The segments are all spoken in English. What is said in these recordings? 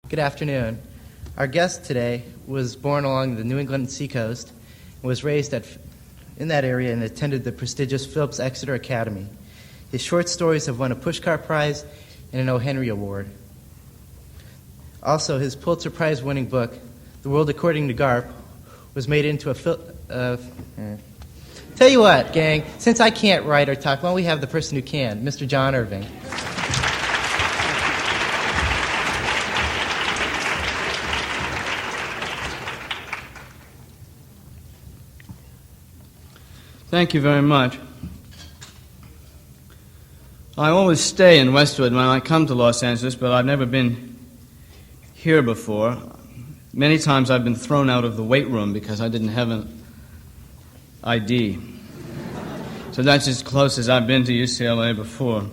Good afternoon. Our guest today was born along the New England seacoast and was raised in that area and attended the prestigious Phillips Exeter Academy. His short stories have won a Pushcart Prize and an O. Henry Award. Also, his Pulitzer Prize-winning book, The World According to Garp, was made into a Tell you what, gang, since I can't write or talk, why don't we have the person who can, Mr. John Irving. Thank you very much. I always stay in Westwood when I come to Los Angeles, but I've never been here before. Many times I've been thrown out of the weight room because I didn't have an ID. So that's as close as I've been to UCLA before.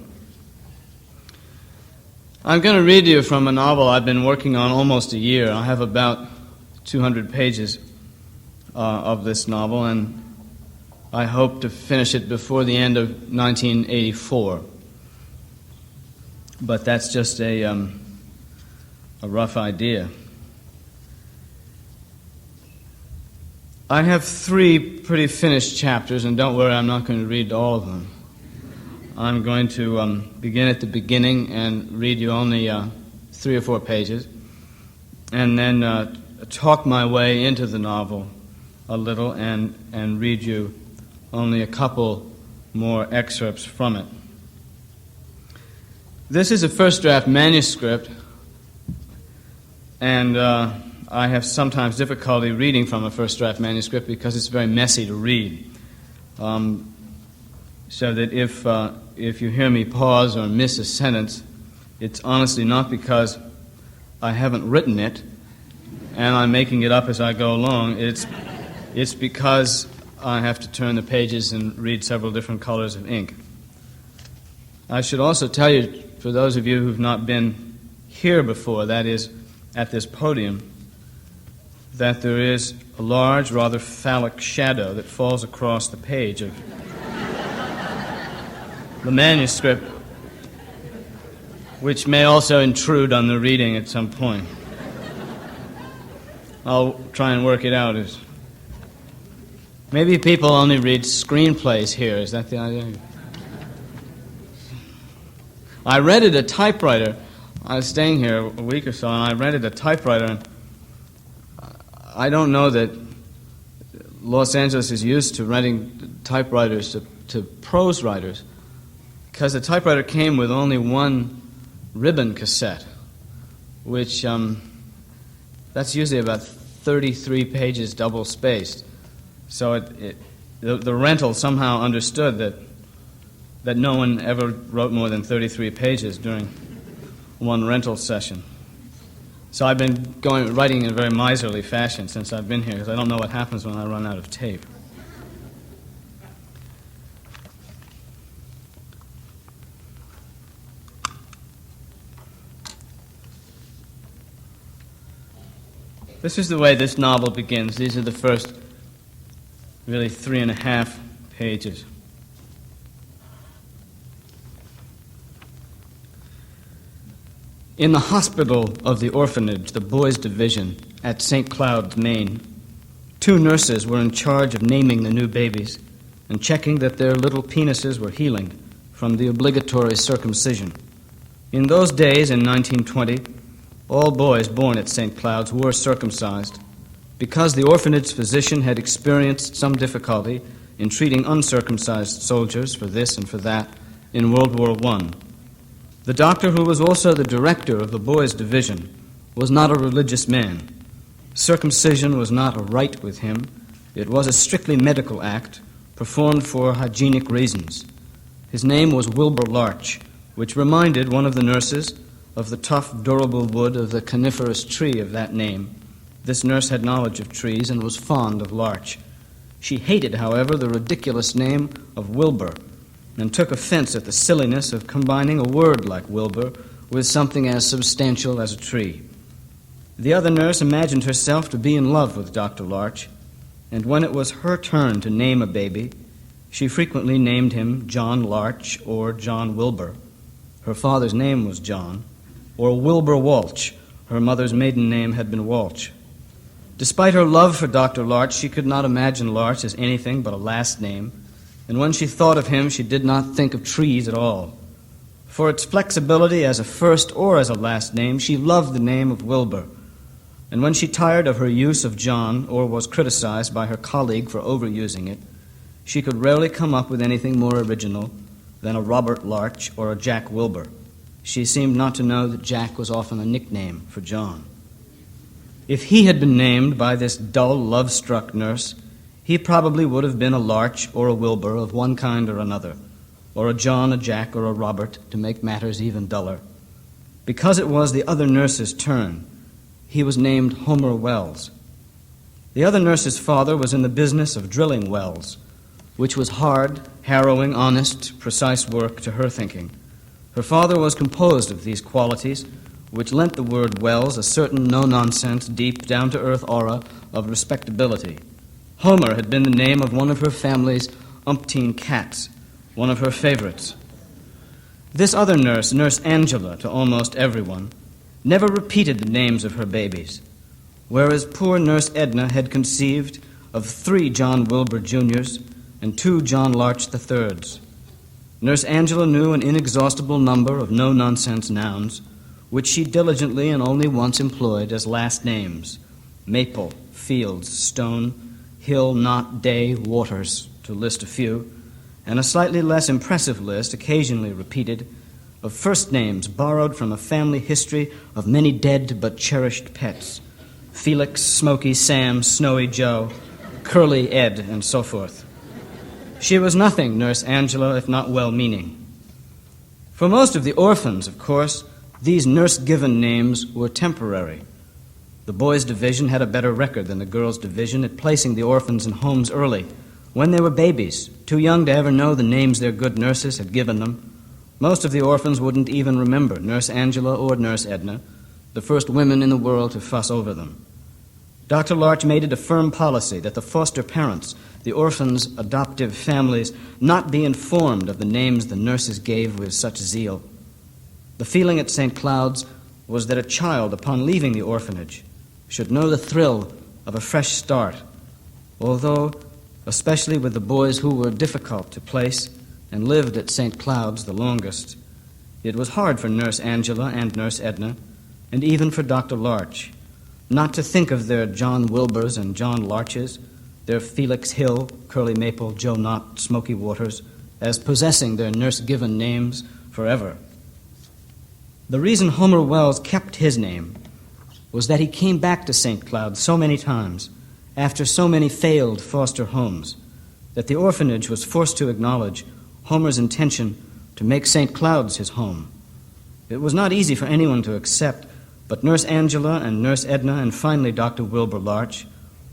I'm going to read to you from a novel I've been working on almost a year. I have about 200 pages of this novel, and I hope to finish it before the end of 1984. But that's just a rough idea. I have 3 pretty finished chapters, and don't worry, I'm not going to read all of them. I'm going to begin at the beginning and read you only 3 or 4 pages, and then talk my way into the novel a little and read you only a couple more excerpts from it. This is a first draft manuscript, and I have sometimes difficulty reading from a first draft manuscript because it's very messy to read. So that if you hear me pause or miss a sentence, it's honestly not because I haven't written it and I'm making it up as I go along. It's because I have to turn the pages and read several different colors of ink. I should also tell you, for those of you who've not been here before, that is, at this podium, that there is a large, rather phallic shadow that falls across the page of the manuscript, which may also intrude on the reading at some point. I'll try and work it out. Maybe people only read screenplays here. Is that the idea? I rented a typewriter. I was staying here a week or so, and I rented a typewriter, and I don't know that Los Angeles is used to renting typewriters to prose writers, because the typewriter came with only one ribbon cassette, which that's usually about 33 pages double-spaced. So the rental somehow understood that no one ever wrote more than 33 pages during one rental session. So I've been writing in a very miserly fashion since I've been here, because I don't know what happens when I run out of tape. This is the way this novel begins. These are the first really 3.5 pages. In the hospital of the orphanage, the boys' division, at St. Cloud's, Maine, 2 nurses were in charge of naming the new babies and checking that their little penises were healing from the obligatory circumcision. In those days, in 1920, all boys born at St. Cloud's were circumcised because the orphanage physician had experienced some difficulty in treating uncircumcised soldiers for this and for that in World War I. The doctor, who was also the director of the boys' division, was not a religious man. Circumcision was not a rite with him. It was a strictly medical act performed for hygienic reasons. His name was Wilbur Larch, which reminded one of the nurses of the tough, durable wood of the coniferous tree of that name. This nurse had knowledge of trees and was fond of larch. She hated, however, the ridiculous name of Wilbur, and took offense at the silliness of combining a word like Wilbur with something as substantial as a tree. The other nurse imagined herself to be in love with Dr. Larch, and when it was her turn to name a baby, she frequently named him John Larch or John Wilbur. Her father's name was John, or Wilbur Walsh, Her mother's maiden name had been Walsh. Despite her love for Dr. Larch, she could not imagine Larch as anything but a last name, and when she thought of him, she did not think of trees at all. For its flexibility as a first or as a last name, she loved the name of Wilbur, and when she tired of her use of John or was criticized by her colleague for overusing it, she could rarely come up with anything more original than a Robert Larch or a Jack Wilbur. She seemed not to know that Jack was often a nickname for John. If he had been named by this dull, love-struck nurse, he probably would have been a Larch or a Wilbur of one kind or another, or a John, a Jack, or a Robert, to make matters even duller. Because it was the other nurse's turn, he was named Homer Wells. The other nurse's father was in the business of drilling wells, which was hard, harrowing, honest, precise work to her thinking. Her father was composed of these qualities, which lent the word Wells a certain no-nonsense, deep, down-to-earth aura of respectability. Homer had been the name of one of her family's umpteen cats, one of her favorites. This other nurse, Nurse Angela, to almost everyone, never repeated the names of her babies, whereas poor Nurse Edna had conceived of 3 John Wilbur Jr.'s and 2 John Larch III's. Nurse Angela knew an inexhaustible number of no-nonsense nouns, which she diligently and only once employed as last names: Maple, Fields, Stone, Hill, Knott, Day, Waters, to list a few, and a slightly less impressive list, occasionally repeated, of first names borrowed from a family history of many dead but cherished pets: Felix, Smoky Sam, Snowy Joe, Curly Ed, and so forth. She was nothing, Nurse Angela, if not well-meaning. For most of the orphans, of course, these nurse-given names were temporary. The boys' division had a better record than the girls' division at placing the orphans in homes early, when they were babies, too young to ever know the names their good nurses had given them. Most of the orphans wouldn't even remember Nurse Angela or Nurse Edna, the first women in the world to fuss over them. Dr. Larch made it a firm policy that the foster parents, the orphans' adoptive families, not be informed of the names the nurses gave with such zeal. The feeling at St. Cloud's was that a child, upon leaving the orphanage, should know the thrill of a fresh start, although, especially with the boys who were difficult to place and lived at St. Cloud's the longest, it was hard for Nurse Angela and Nurse Edna, and even for Dr. Larch, not to think of their John Wilburs and John Larches, their Felix Hill, Curly Maple, Joe Knott, Smoky Waters, as possessing their nurse-given names forever. The reason Homer Wells kept his name was that he came back to St. Cloud so many times after so many failed foster homes that the orphanage was forced to acknowledge Homer's intention to make St. Cloud's his home. It was not easy for anyone to accept, but Nurse Angela and Nurse Edna and finally Dr. Wilbur Larch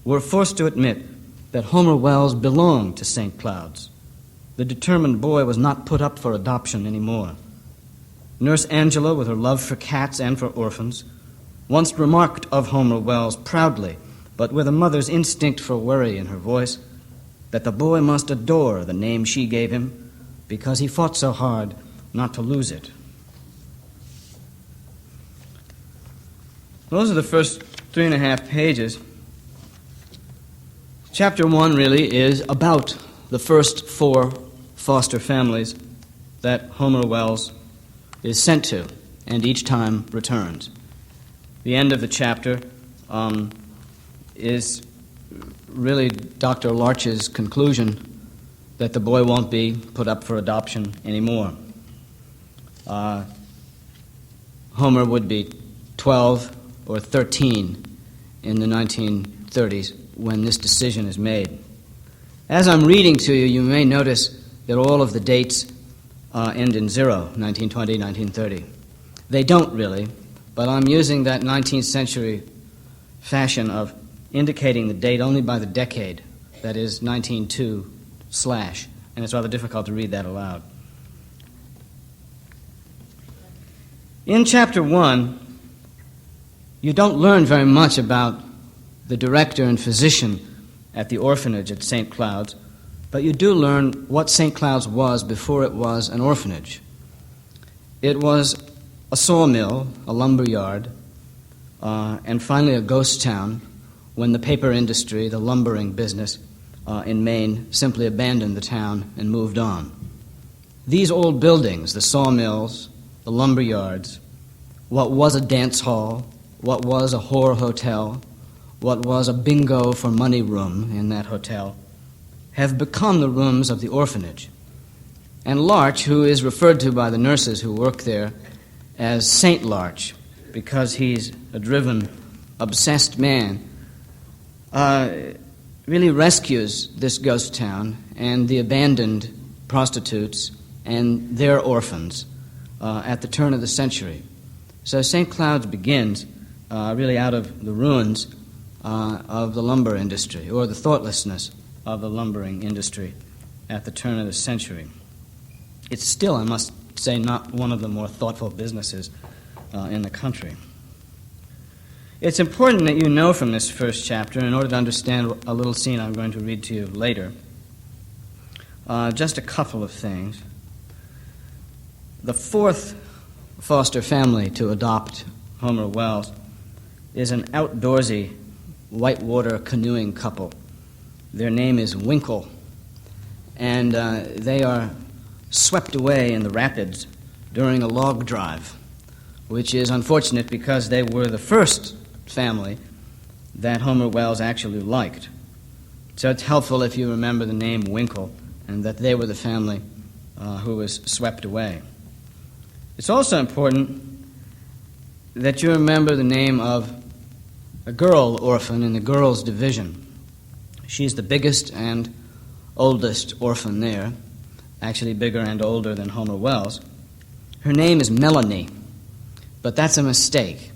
were forced to admit that Homer Wells belonged to St. Cloud's. The determined boy was not put up for adoption anymore. Nurse Angela, with her love for cats and for orphans, once remarked of Homer Wells proudly, but with a mother's instinct for worry in her voice, that the boy must adore the name she gave him because he fought so hard not to lose it. Those are the first 3.5 pages. Chapter 1 really is about the first 4 foster families that Homer Wells is sent to, and each time returns. The end of the chapter is really Dr. Larch's conclusion that the boy won't be put up for adoption anymore. Homer would be 12 or 13 in the 1930s when this decision is made. As I'm reading to you, you may notice that all of the dates end in 0, 1920, 1930. They don't really, but I'm using that 19th century fashion of indicating the date only by the decade, that is 1902/, and it's rather difficult to read that aloud. In Chapter 1, you don't learn very much about the director and physician at the orphanage at St. Cloud's, but you do learn what St. Cloud's was before it was an orphanage. It was a sawmill, a lumber yard, and finally a ghost town when the paper industry, the lumbering business in Maine, simply abandoned the town and moved on. These old buildings, the sawmills, the lumber yards, what was a dance hall, what was a whore hotel, what was a bingo for money room in that hotel, have become the rooms of the orphanage. And Larch, who is referred to by the nurses who work there as Saint Larch, because he's a driven, obsessed man, really rescues this ghost town and the abandoned prostitutes and their orphans at the turn of the century. So St. Cloud's begins really out of the ruins of the lumber industry, or the thoughtlessness of the lumbering industry at the turn of the century. It's still, I must say, not one of the more thoughtful businesses in the country. It's important that you know from this first chapter, in order to understand a little scene I'm going to read to you later, just a couple of things. The fourth foster family to adopt Homer Wells is an outdoorsy whitewater canoeing couple. Their name is Winkle, and they are swept away in the rapids during a log drive, which is unfortunate because they were the first family that Homer Wells actually liked. So it's helpful if you remember the name Winkle and that they were the family who was swept away. It's also important that you remember the name of a girl orphan in the girls' division. She's the biggest and oldest orphan there, actually bigger and older than Homer Wells. Her name is Melanie, but that's a mistake.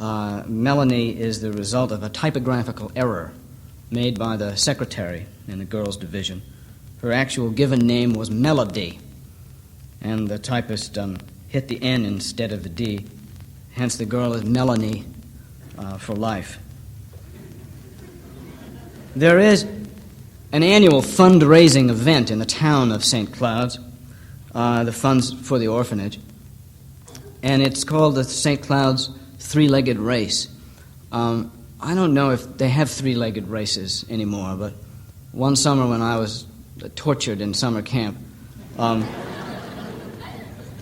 Melanie is the result of a typographical error made by the secretary in the girls' division. Her actual given name was Melody, and the typist hit the N instead of the D. Hence, the girl is Melanie for life. There is an annual fundraising event in the town of St. Cloud's, the funds for the orphanage, and it's called the St. Cloud's Three-Legged Race. I don't know if they have three-legged races anymore, but one summer when I was tortured in summer camp,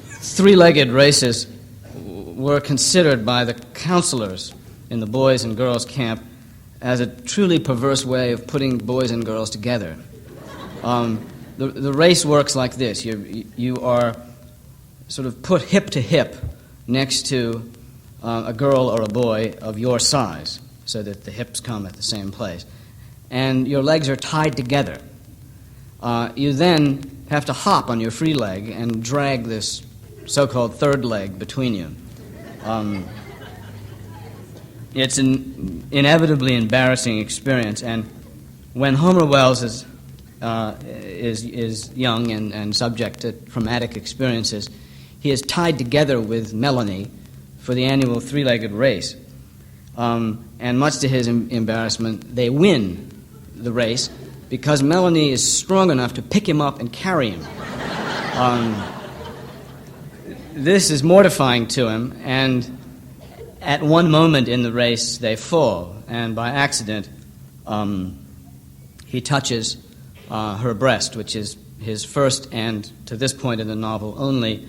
three-legged races were considered by the counselors in the boys and girls camp as a truly perverse way of putting boys and girls together. The race works like this. You are sort of put hip to hip next to a girl or a boy of your size, so that the hips come at the same place. And your legs are tied together. You then have to hop on your free leg and drag this so-called third leg between you. It's an inevitably embarrassing experience, and when Homer Wells is young and subject to traumatic experiences, he is tied together with Melanie for the annual three-legged race. And much to his embarrassment, they win the race because Melanie is strong enough to pick him up and carry him. This is mortifying to him, and at one moment in the race, they fall, and by accident, he touches her breast, which is his first and, to this point in the novel, only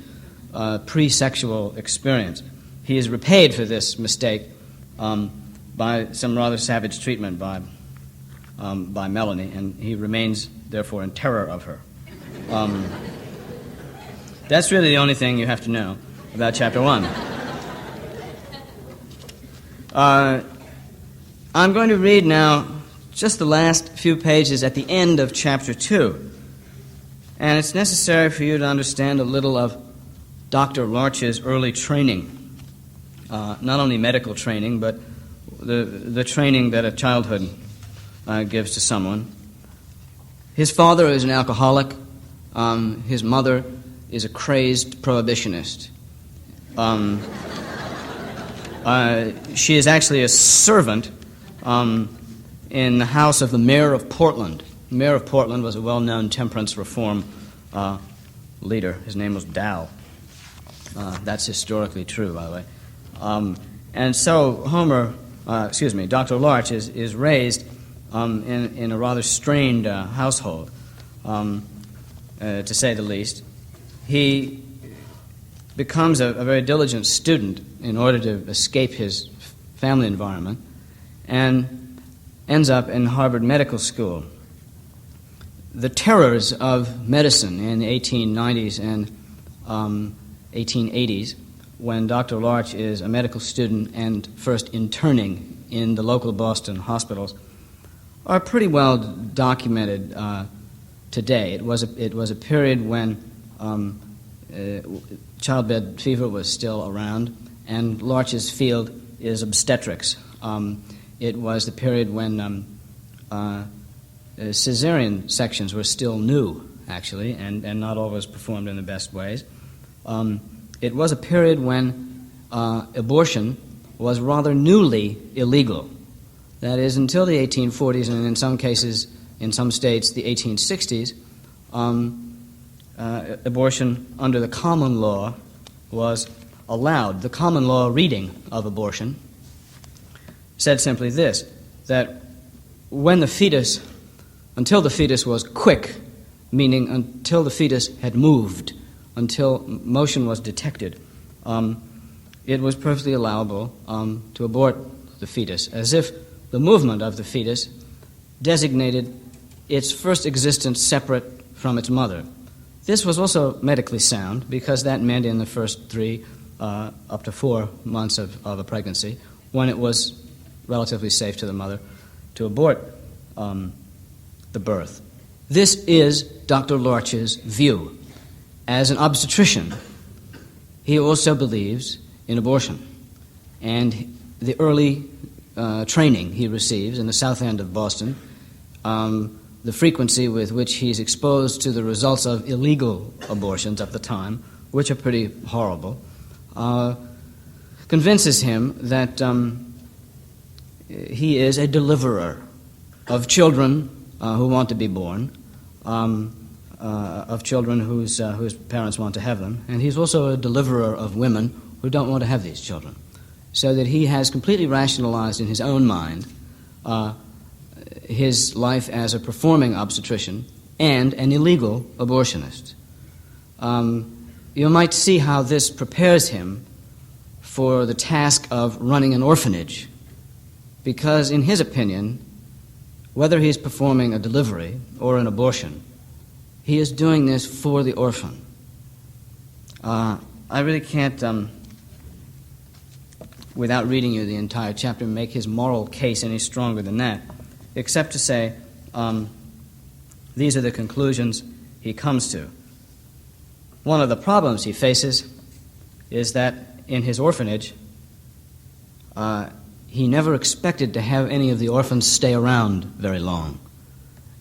pre-sexual experience. He is repaid for this mistake by some rather savage treatment by Melanie, and he remains, therefore, in terror of her. That's really the only thing you have to know about Chapter 1. I'm going to read now just the last few pages at the end of Chapter 2. And it's necessary for you to understand a little of Dr. Larch's early training. Not only medical training, but the training that a childhood gives to someone. His father is an alcoholic. His mother is a crazed prohibitionist. She is actually a servant in the house of the mayor of Portland. The mayor of Portland was a well-known temperance reform leader. His name was Dow. That's historically true, by the way. And so Dr. Larch is raised in a rather strained household, to say the least. He becomes a very diligent student in order to escape his family environment and ends up in Harvard Medical School. The terrors of medicine in the 1890s and 1880s, when Dr. Larch is a medical student and first interning in the local Boston hospitals, are pretty well documented today. It was a period when childbed fever was still around, and Larch's field is obstetrics. It was the period when cesarean sections were still new, actually, and not always performed in the best ways. It was a period when abortion was rather newly illegal. That is, until the 1840s, and in some cases, in some states, the 1860s, abortion under the common law was allowed. The common law reading of abortion said simply this, that when the fetus, until the fetus was quick, meaning until the fetus had moved, until motion was detected, it was perfectly allowable to abort the fetus, as if the movement of the fetus designated its first existence separate from its mother. This was also medically sound, because that meant in the first 3 up to 4 months of a pregnancy, when it was relatively safe to the mother to abort the birth. This is Dr. Larch's view. As an obstetrician, he also believes in abortion, and the early training he receives in the South End of Boston, the frequency with which he's exposed to the results of illegal abortions of the time, which are pretty horrible, convinces him that he is a deliverer of children who want to be born, of children whose parents want to have them, and he's also a deliverer of women who don't want to have these children. So that he has completely rationalized in his own mind his life as a performing obstetrician and an illegal abortionist. You might see how this prepares him for the task of running an orphanage, because in his opinion, whether he's performing a delivery or an abortion, he is doing this for the orphan. I really can't, without reading you the entire chapter, make his moral case any stronger than that, except to say these are the conclusions he comes to. One of the problems he faces is that in his orphanage, he never expected to have any of the orphans stay around very long.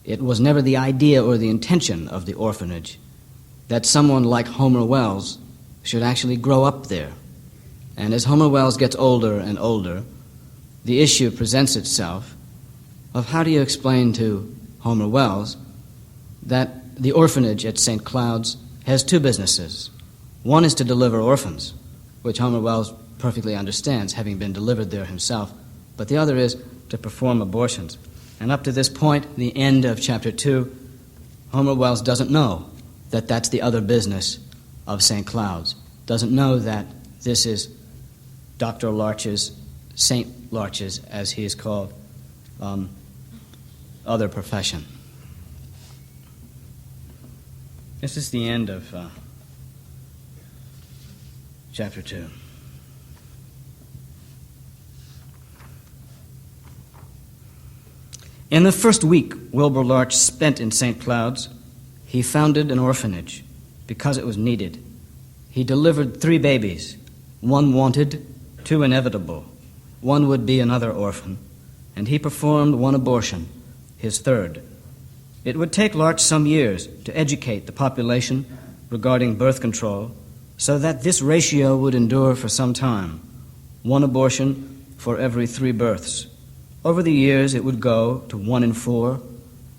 It was never the idea or the intention of the orphanage that someone like Homer Wells should actually grow up there. And as Homer Wells gets older and older, the issue presents itself of how do you explain to Homer Wells that the orphanage at St. Cloud's has 2 businesses. One is to deliver orphans, which Homer Wells perfectly understands, having been delivered there himself, but the other is to perform abortions. And up to this point, the end of Chapter 2, Homer Wells doesn't know that that's the other business of St. Cloud's, doesn't know that this is Dr. Larch's, St. Larch's, as he is called, other profession. This is the end of Chapter 2. In the first week Wilbur Larch spent in St. Cloud's, he founded an orphanage because it was needed. He delivered 3 babies, 1 wanted, 2 inevitable. 1 would be another orphan, and he performed 1 abortion, his 3rd. It would take Larch some years to educate the population regarding birth control so that this ratio would endure for some time, 1 abortion for every 3 births. Over the years, it would go to 1 in 4,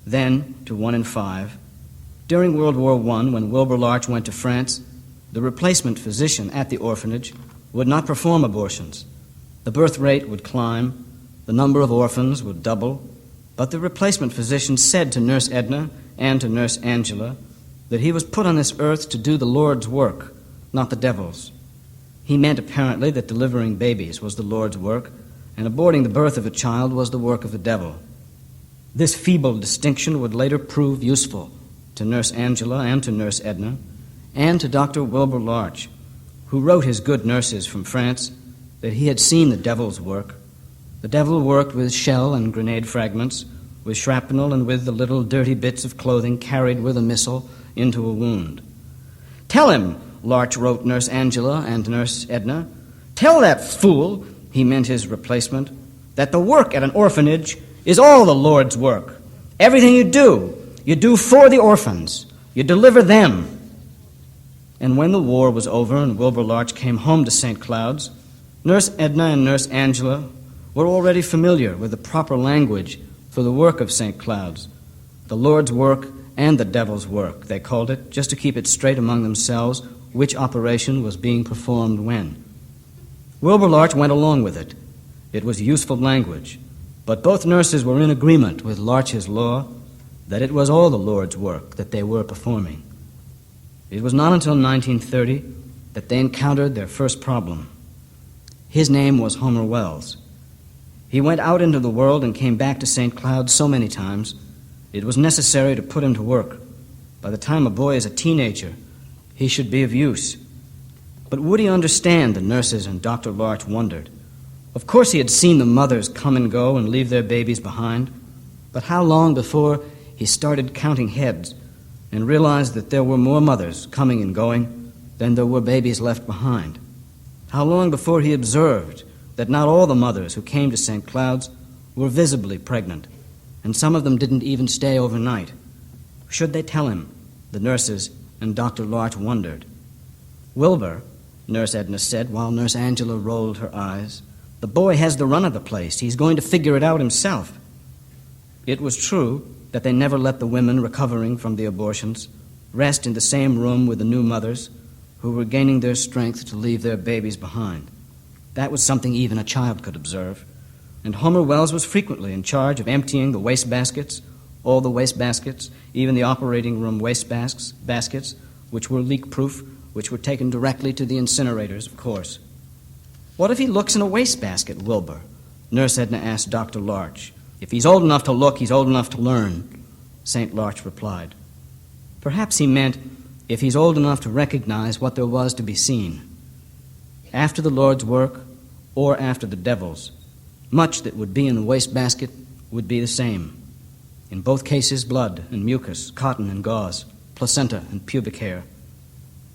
then to 1 in 5. During World War I, when Wilbur Larch went to France, the replacement physician at the orphanage would not perform abortions. The birth rate would climb, the number of orphans would double, but the replacement physician said to Nurse Edna and to Nurse Angela that he was put on this earth to do the Lord's work, not the devil's. He meant apparently that delivering babies was the Lord's work, and aborting the birth of a child was the work of the devil. This feeble distinction would later prove useful to Nurse Angela and to Nurse Edna, and to Dr. Wilbur Larch, who wrote his good nurses from France that he had seen the devil's work. The devil worked with shell and grenade fragments, with shrapnel and with the little dirty bits of clothing carried with a missile into a wound. "Tell him," Larch wrote Nurse Angela and Nurse Edna, "tell that fool," he meant his replacement, "that the work at an orphanage is all the Lord's work. Everything you do for the orphans. You deliver them." And when the war was over and Wilbur Larch came home to St. Cloud's, Nurse Edna and Nurse Angela were already familiar with the proper language for the work of St. Cloud's. The Lord's work and the devil's work, they called it, just to keep it straight among themselves which operation was being performed when. Wilbur Larch went along with it. It was useful language, but both nurses were in agreement with Larch's law that it was all the Lord's work that they were performing. It was not until 1930 that they encountered their first problem. His name was Homer Wells. He went out into the world and came back to St. Cloud so many times, it was necessary to put him to work. By the time a boy is a teenager, he should be of use. But would he understand, the nurses and Dr. Larch wondered. Of course he had seen the mothers come and go and leave their babies behind, but how long before he started counting heads and realized that there were more mothers coming and going than there were babies left behind? How long before he observed that not all the mothers who came to St. Cloud's were visibly pregnant, and some of them didn't even stay overnight? Should they tell him? The nurses and Dr. Larch wondered. "Wilbur," Nurse Edna said, while Nurse Angela rolled her eyes, "the boy has the run of the place. He's going to figure it out himself." It was true that they never let the women recovering from the abortions rest in the same room with the new mothers who were gaining their strength to leave their babies behind. That was something even a child could observe. And Homer Wells was frequently in charge of emptying the wastebaskets, all the wastebaskets, even the operating room baskets, which were leak-proof, which were taken directly to the incinerators, of course. "What if he looks in a wastebasket, Wilbur?" Nurse Edna asked Dr. Larch. "If he's old enough to look, he's old enough to learn," St. Larch replied. Perhaps he meant if he's old enough to recognize what there was to be seen. After the Lord's work or after the devil's, much that would be in the wastebasket would be the same. In both cases, blood and mucus, cotton and gauze, placenta and pubic hair.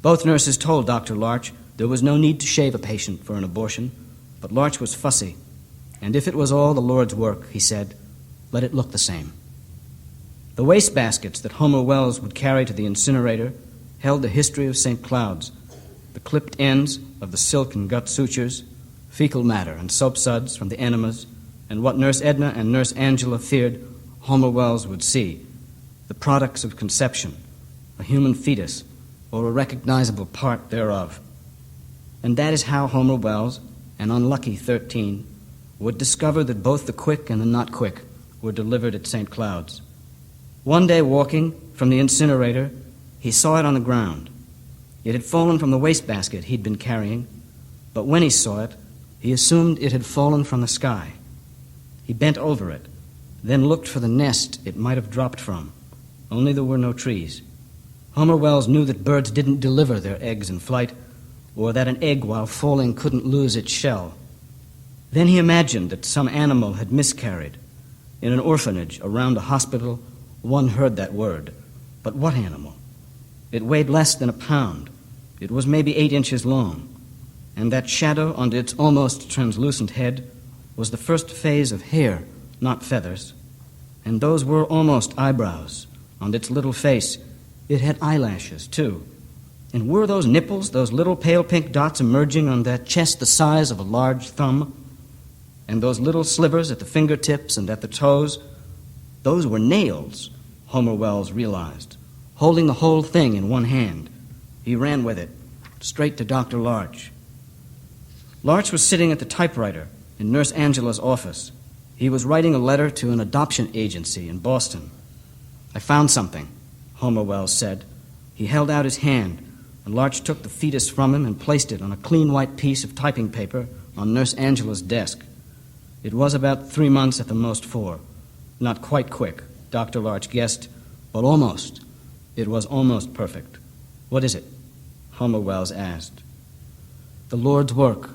Both nurses told Dr. Larch there was no need to shave a patient for an abortion, but Larch was fussy, and if it was all the Lord's work, he said, let it look the same. The wastebaskets that Homer Wells would carry to the incinerator held the history of St. Cloud's, the clipped ends of the silk and gut sutures, fecal matter and soap suds from the enemas, and what Nurse Edna and Nurse Angela feared Homer Wells would see, the products of conception, a human fetus, or a recognizable part thereof. And that is how Homer Wells, an unlucky 13, would discover that both the quick and the not quick were delivered at St. Cloud's. One day walking from the incinerator, he saw it on the ground. It had fallen from the wastebasket he'd been carrying, but when he saw it, he assumed it had fallen from the sky. He bent over it, then looked for the nest it might have dropped from, only there were no trees. Homer Wells knew that birds didn't deliver their eggs in flight, or that an egg while falling couldn't lose its shell. Then he imagined that some animal had miscarried. In an orphanage around a hospital, one heard that word. But what animal? It weighed less than a pound. It was maybe 8 inches long. And that shadow on its almost translucent head was the first phase of hair, not feathers. And those were almost eyebrows. On its little face, it had eyelashes, too. And were those nipples, those little pale pink dots emerging on that chest the size of a large thumb? And those little slivers at the fingertips and at the toes? Those were nails, Homer Wells realized, holding the whole thing in one hand. He ran with it, straight to Dr. Larch. Larch was sitting at the typewriter, in Nurse Angela's office. He was writing a letter to an adoption agency in Boston. "I found something," Homer Wells said. He held out his hand, and Larch took the fetus from him and placed it on a clean white piece of typing paper on Nurse Angela's desk. It was about 3 months, at the most 4. Not quite quick, Dr. Larch guessed, but almost. It was almost perfect. "What is it?" Homer Wells asked. "The Lord's work,"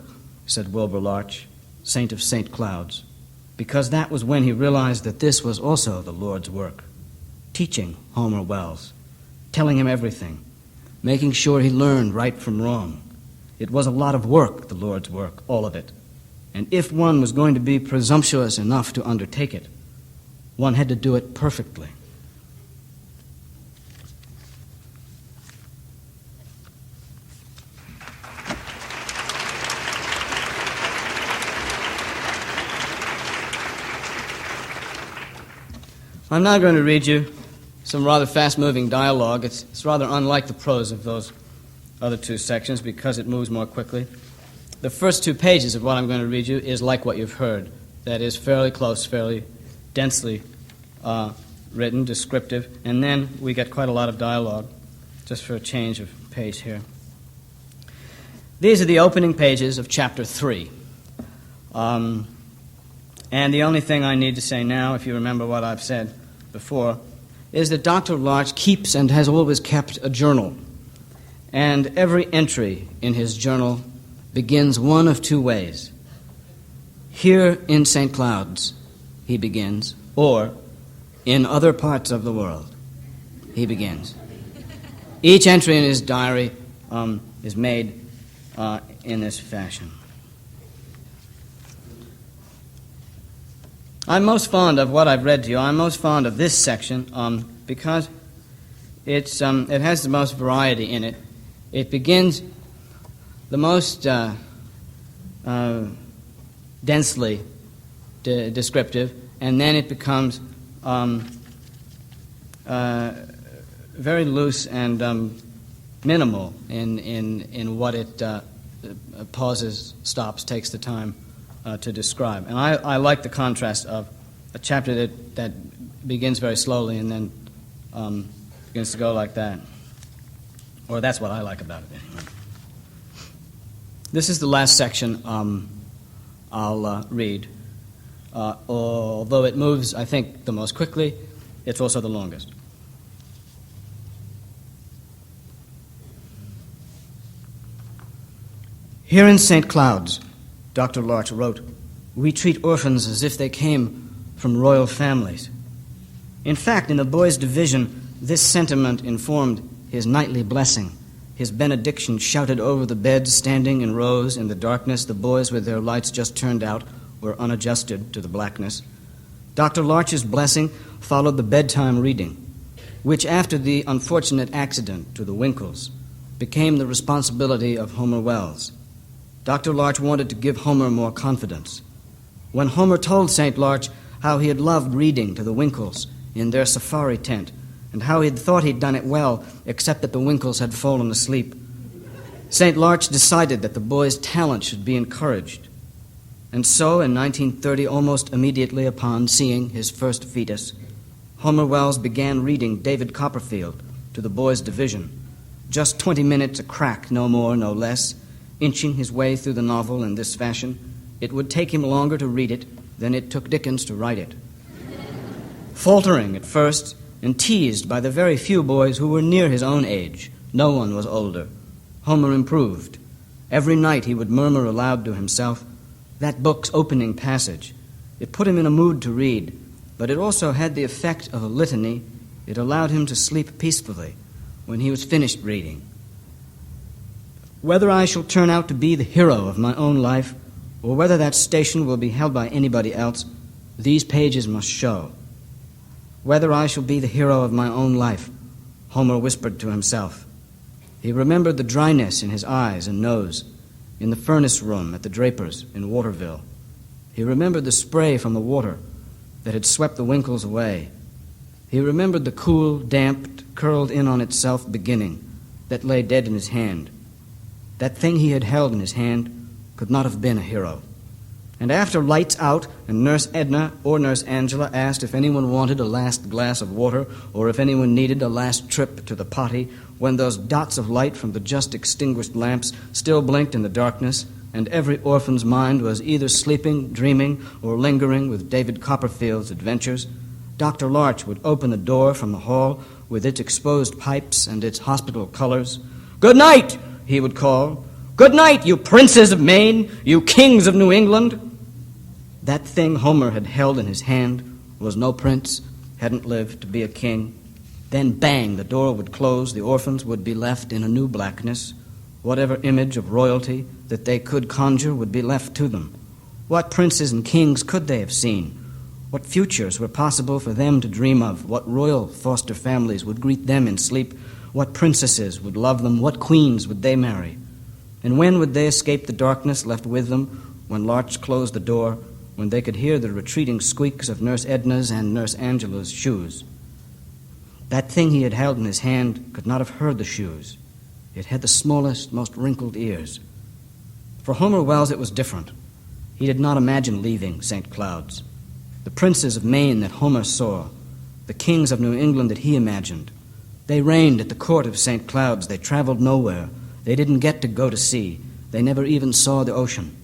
said Wilbur Larch, saint of St. Cloud's, because that was when he realized that this was also the Lord's work. Teaching Homer Wells, telling him everything, making sure he learned right from wrong. It was a lot of work, the Lord's work, all of it. And if one was going to be presumptuous enough to undertake it, one had to do it perfectly. I'm now going to read you some rather fast-moving dialogue. It's rather unlike the prose of those other 2 sections because it moves more quickly. The first 2 pages of what I'm going to read you is like what you've heard. That is fairly close, fairly densely written, descriptive, and then we get quite a lot of dialogue, just for a change of pace here. These are the opening pages of Chapter 3. And the only thing I need to say now, if you remember what I've said before, is that Dr. Larch keeps and has always kept a journal. And every entry in his journal begins one of 2 ways. "Here in St. Cloud's," he begins, or "in other parts of the world," he begins. Each entry in his diary is made in this fashion. I'm most fond of what I've read to you. I'm most fond of this section because it has the most variety in it. It begins the most densely descriptive, and then it becomes very loose and minimal in what it pauses, stops, takes the time to describe. And I like the contrast of a chapter that begins very slowly and then begins to go like that. Or that's what I like about it anyway. This is the last section I'll read. Although it moves, I think, the most quickly, it's also the longest. "Here in St. Cloud's," Dr. Larch wrote, "we treat orphans as if they came from royal families. In fact, in the boys' division, this sentiment informed his nightly blessing, his benediction shouted over the beds, standing in rows in the darkness, the boys with their lights just turned out were unadjusted to the blackness. Dr. Larch's blessing followed the bedtime reading, which, after the unfortunate accident to the Winkles, became the responsibility of Homer Wells. Dr. Larch wanted to give Homer more confidence. When Homer told St. Larch how he had loved reading to the Winkles in their safari tent, and how he had thought he'd done it well, except that the Winkles had fallen asleep, St. Larch decided that the boy's talent should be encouraged. And so, in 1930, almost immediately upon seeing his first fetus, Homer Wells began reading David Copperfield to the boys' division, just 20 minutes a crack, no more, no less, inching his way through the novel in this fashion. It would take him longer to read it than it took Dickens to write it. Faltering at first, and teased by the very few boys who were near his own age, no one was older, Homer improved. Every night he would murmur aloud to himself, that book's opening passage. It put him in a mood to read, but it also had the effect of a litany. It allowed him to sleep peacefully when he was finished reading. Whether I shall turn out to be the hero of my own life, or whether that station will be held by anybody else, these pages must show. Whether I shall be the hero of my own life, Homer whispered to himself. He remembered the dryness in his eyes and nose, in the furnace room at the Drapers in Waterville. He remembered the spray from the water that had swept the Winkles away. He remembered the cool, damp, curled in on itself beginning that lay dead in his hand. That thing he had held in his hand could not have been a hero. And after lights out and Nurse Edna or Nurse Angela asked if anyone wanted a last glass of water or if anyone needed a last trip to the potty, when those dots of light from the just extinguished lamps still blinked in the darkness, and every orphan's mind was either sleeping, dreaming, or lingering with David Copperfield's adventures, Dr. Larch would open the door from the hall with its exposed pipes and its hospital colors. "Good night," he would call. "Good night, you princes of Maine, you kings of New England." That thing Homer had held in his hand was no prince, hadn't lived to be a king. Then bang, the door would close, the orphans would be left in a new blackness. Whatever image of royalty that they could conjure would be left to them. What princes and kings could they have seen? What futures were possible for them to dream of? What royal foster families would greet them in sleep? What princesses would love them? What queens would they marry? And when would they escape the darkness left with them when Larch closed the door, when they could hear the retreating squeaks of Nurse Edna's and Nurse Angela's shoes? That thing he had held in his hand could not have heard the shoes. It had the smallest, most wrinkled ears. For Homer Wells it was different. He did not imagine leaving St. Cloud's. The princes of Maine that Homer saw, the kings of New England that he imagined, they reigned at the court of St. Cloud's. They traveled nowhere. They didn't get to go to sea. They never even saw the ocean.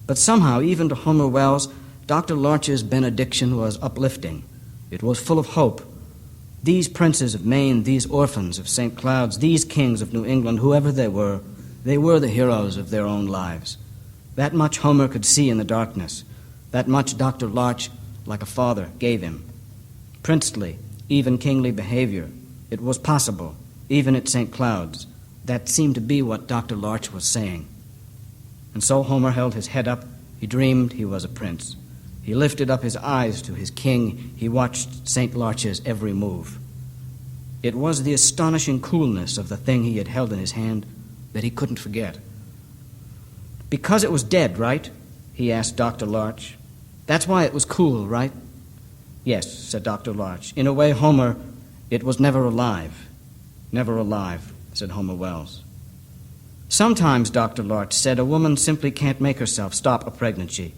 But somehow, even to Homer Wells, Dr. Larch's benediction was uplifting. It was full of hope. These princes of Maine, these orphans of St. Cloud's, these kings of New England, whoever they were the heroes of their own lives. That much Homer could see in the darkness. That much Dr. Larch, like a father, gave him. Princely, even kingly behavior. It was possible, even at St. Cloud's. That seemed to be what Dr. Larch was saying. And so Homer held his head up. He dreamed he was a prince. He lifted up his eyes to his king. He watched St. Larch's every move. It was the astonishing coolness of the thing he had held in his hand that he couldn't forget. "Because it was dead, right?" he asked Dr. Larch. "That's why it was cool, right?" "Yes," said Dr. Larch. "In a way, Homer, it was never alive." "Never alive," said Homer Wells. "Sometimes," Dr. Larch said, "a woman simply can't make herself stop a pregnancy.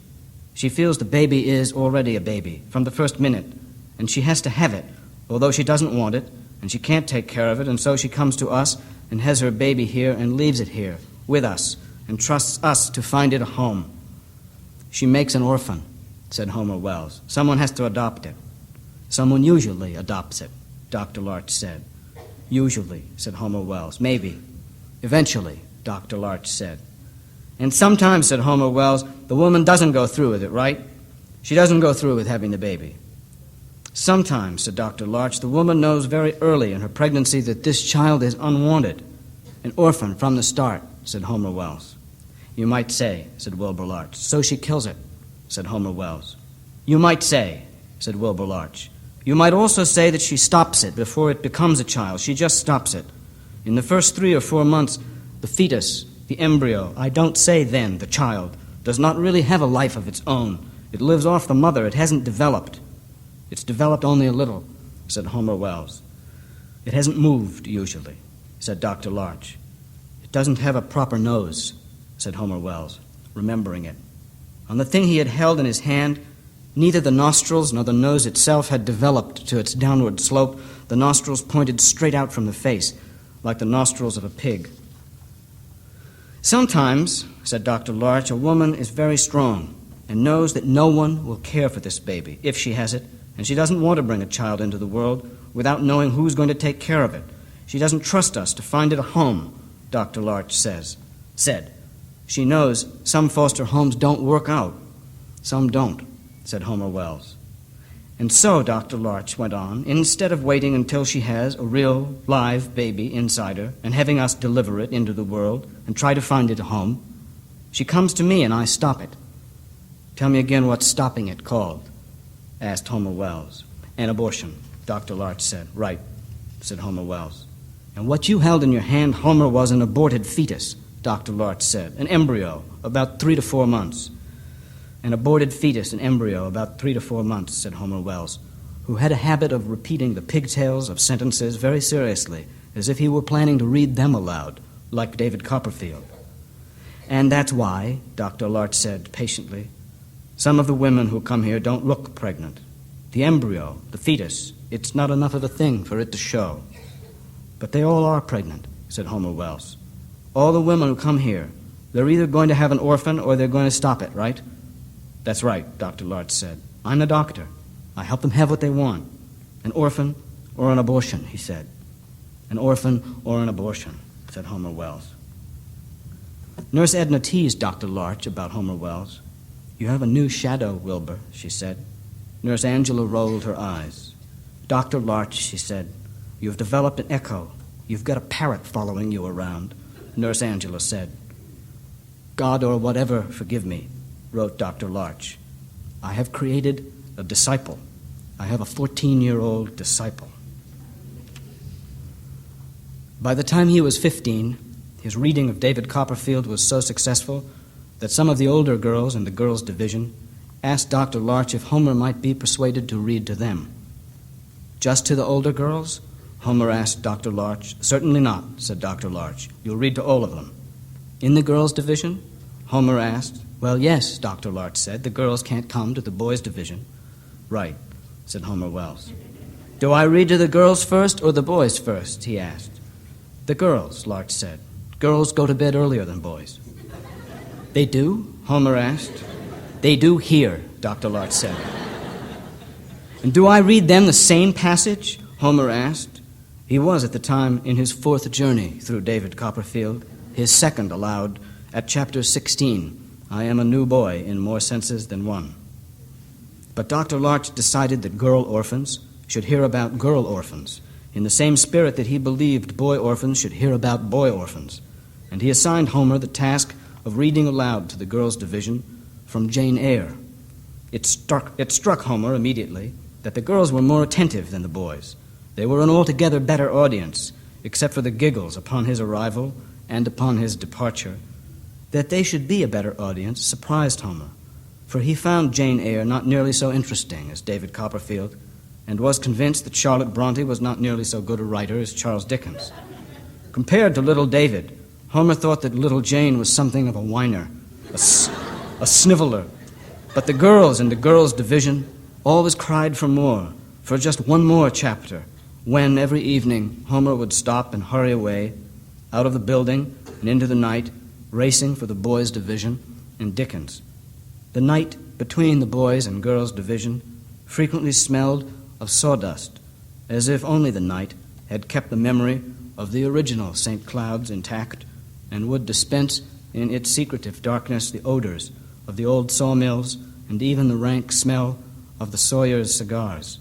She feels the baby is already a baby from the first minute, and she has to have it, although she doesn't want it, and she can't take care of it, and so she comes to us and has her baby here and leaves it here with us and trusts us to find it a home. She makes an orphan," said Homer Wells. "Someone has to adopt it." "Someone usually adopts it," Dr. Larch said. "Usually," said Homer Wells. "Maybe. Eventually," Dr. Larch said. "And sometimes," said Homer Wells, "the woman doesn't go through with it, right? She doesn't go through with having the baby." "Sometimes," said Dr. Larch, "the woman knows very early in her pregnancy that this child is unwanted. An orphan from the start," said Homer Wells. "You might say," said Wilbur Larch. "So she kills it," said Homer Wells. "You might say," said Wilbur Larch. "You might also say that she stops it before it becomes a child. She just stops it. In the first 3 or 4 months, the fetus, the embryo, I don't say then the child, does not really have a life of its own. It lives off the mother. It hasn't developed." "It's developed only a little," said Homer Wells. "It hasn't moved, usually," said Dr. Larch. "It doesn't have a proper nose," said Homer Wells, remembering it. On the thing he had held in his hand, neither the nostrils nor the nose itself had developed to its downward slope. The nostrils pointed straight out from the face, like the nostrils of a pig. "Sometimes," said Dr. Larch, "a woman is very strong and knows that no one will care for this baby if she has it, and she doesn't want to bring a child into the world without knowing who's going to take care of it. She doesn't trust us to find it a home," Dr. Larch said. "She knows some foster homes don't work out." "Some don't," said Homer Wells. "And so," Dr. Larch went on, "instead of waiting until she has a real, live baby inside her and having us deliver it into the world and try to find it a home, she comes to me and I stop it." "Tell me again what's stopping it called?" asked Homer Wells. "An abortion," Dr. Larch said. "Right," said Homer Wells. "And what you held in your hand, Homer, was an aborted fetus," Dr. Larch said. "An embryo, about 3 to 4 months." "An aborted fetus, an embryo, about 3 to 4 months," said Homer Wells, who had a habit of repeating the pigtails of sentences very seriously, as if he were planning to read them aloud, like David Copperfield. "And that's why," Dr. Larch said patiently, Some of the women who come here don't look pregnant. The embryo, the fetus, it's not enough of a thing for it to show. But they all are pregnant, said Homer Wells. All the women who come here, they're either going to have an orphan or they're going to stop it, right? That's right, Dr. Larch said. I'm the doctor. I help them have what they want. An orphan or an abortion, he said. An orphan or an abortion, said Homer Wells. Nurse Edna teased Dr. Larch about Homer Wells. You have a new shadow, Wilbur, she said. Nurse Angela rolled her eyes. Dr. Larch, she said, you've developed an echo. You've got a parrot following you around, Nurse Angela said. God or whatever forgive me, wrote Dr. Larch. I have created a disciple. I have a 14-year-old disciple. By the time he was 15, his reading of David Copperfield was so successful that some of the older girls in the girls' division asked Dr. Larch if Homer might be persuaded to read to them. Just to the older girls? Homer asked Dr. Larch. Certainly not, said Dr. Larch. You'll read to all of them. In the girls' division? Homer asked. Well, yes, Dr. Larch said. The girls can't come to the boys' division. Right, said Homer Wells. Do I read to the girls first or the boys first? He asked. The girls, Larch said. Girls go to bed earlier than boys. They do? Homer asked. They do here, Dr. Larch said. And do I read them the same passage? Homer asked. He was at the time in his fourth journey through David Copperfield, his second aloud, at chapter 16, I am a new boy in more senses than one. But Dr. Larch decided that girl orphans should hear about girl orphans, in the same spirit that he believed boy orphans should hear about boy orphans, and he assigned Homer the task of reading aloud to the girls' division from Jane Eyre. It struck Homer immediately that the girls were more attentive than the boys. They were an altogether better audience, except for the giggles upon his arrival and upon his departure. That they should be a better audience surprised Homer, for he found Jane Eyre not nearly so interesting as David Copperfield, and was convinced that Charlotte Bronte was not nearly so good a writer as Charles Dickens. Compared to little David, Homer thought that little Jane was something of a whiner, a sniveler. But the girls in the girls' division always cried for more, for just one more chapter, when every evening Homer would stop and hurry away, out of the building and into the night, racing for the boys' division and Dickens. The night between the boys' and girls' division frequently smelled of sawdust, as if only the night had kept the memory of the original St. Cloud's intact and would dispense in its secretive darkness the odors of the old sawmills and even the rank smell of the Sawyers' cigars.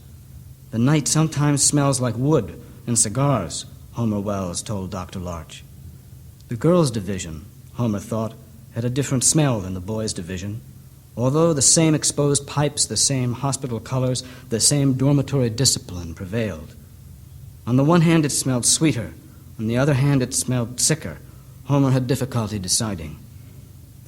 The night sometimes smells like wood and cigars, Homer Wells told Dr. Larch. The girls' division, Homer thought, had a different smell than the boys' division. Although the same exposed pipes, the same hospital colors, the same dormitory discipline prevailed. On the one hand, it smelled sweeter. On the other hand, it smelled sicker. Homer had difficulty deciding.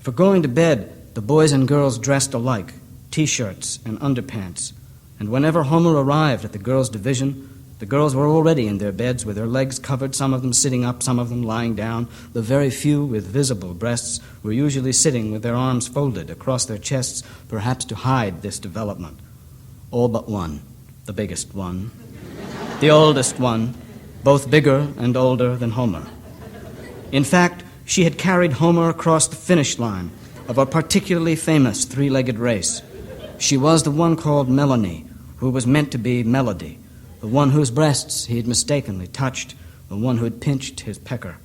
For going to bed, the boys and girls dressed alike, T-shirts and underpants. And whenever Homer arrived at the girls' division, the girls were already in their beds with their legs covered, some of them sitting up, some of them lying down. The very few with visible breasts were usually sitting with their arms folded across their chests, perhaps to hide this development. All but one, the biggest one, the oldest one, both bigger and older than Homer. In fact, she had carried Homer across the finish line of a particularly famous three-legged race. She was the one called Melanie, who was meant to be Melody, the one whose breasts he had mistakenly touched, the one who had pinched his pecker.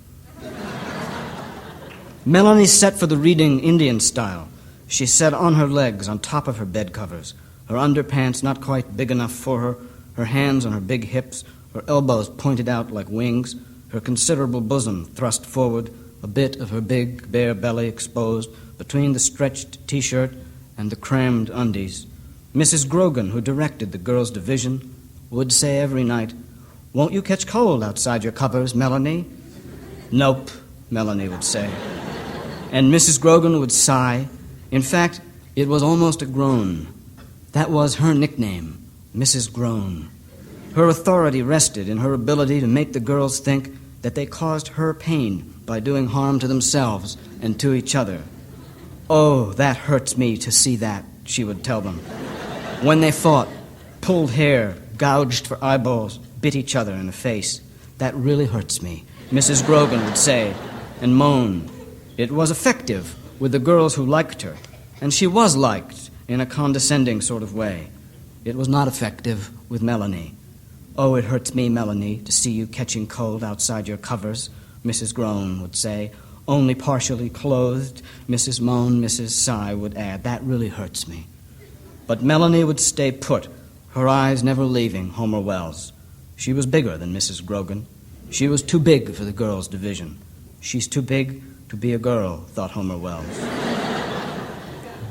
Melanie set for the reading Indian style. She sat on her legs on top of her bed covers, her underpants not quite big enough for her, her hands on her big hips, her elbows pointed out like wings, her considerable bosom thrust forward, a bit of her big, bare belly exposed between the stretched T-shirt and the crammed undies. Mrs. Grogan, who directed the girls' division, would say every night, "Won't you catch cold outside your covers, Melanie?" "Nope," Melanie would say. And Mrs. Grogan would sigh. In fact, it was almost a groan. That was her nickname, Mrs. Groan. Her authority rested in her ability to make the girls think that they caused her pain by doing harm to themselves and to each other. "Oh, that hurts me to see that," she would tell them. When they fought, pulled hair, gouged for eyeballs, bit each other in the face. That really hurts me, Mrs. Grogan would say, and moan. It was effective with the girls who liked her, and she was liked in a condescending sort of way. It was not effective with Melanie. Oh, it hurts me, Melanie, to see you catching cold outside your covers, Mrs. Groan would say. Only partially clothed, Mrs. Moan, Mrs. Sigh would add. That really hurts me. But Melanie would stay put, her eyes never leaving Homer Wells. She was bigger than Mrs. Grogan. She was too big for the girls' division. She's too big to be a girl, thought Homer Wells.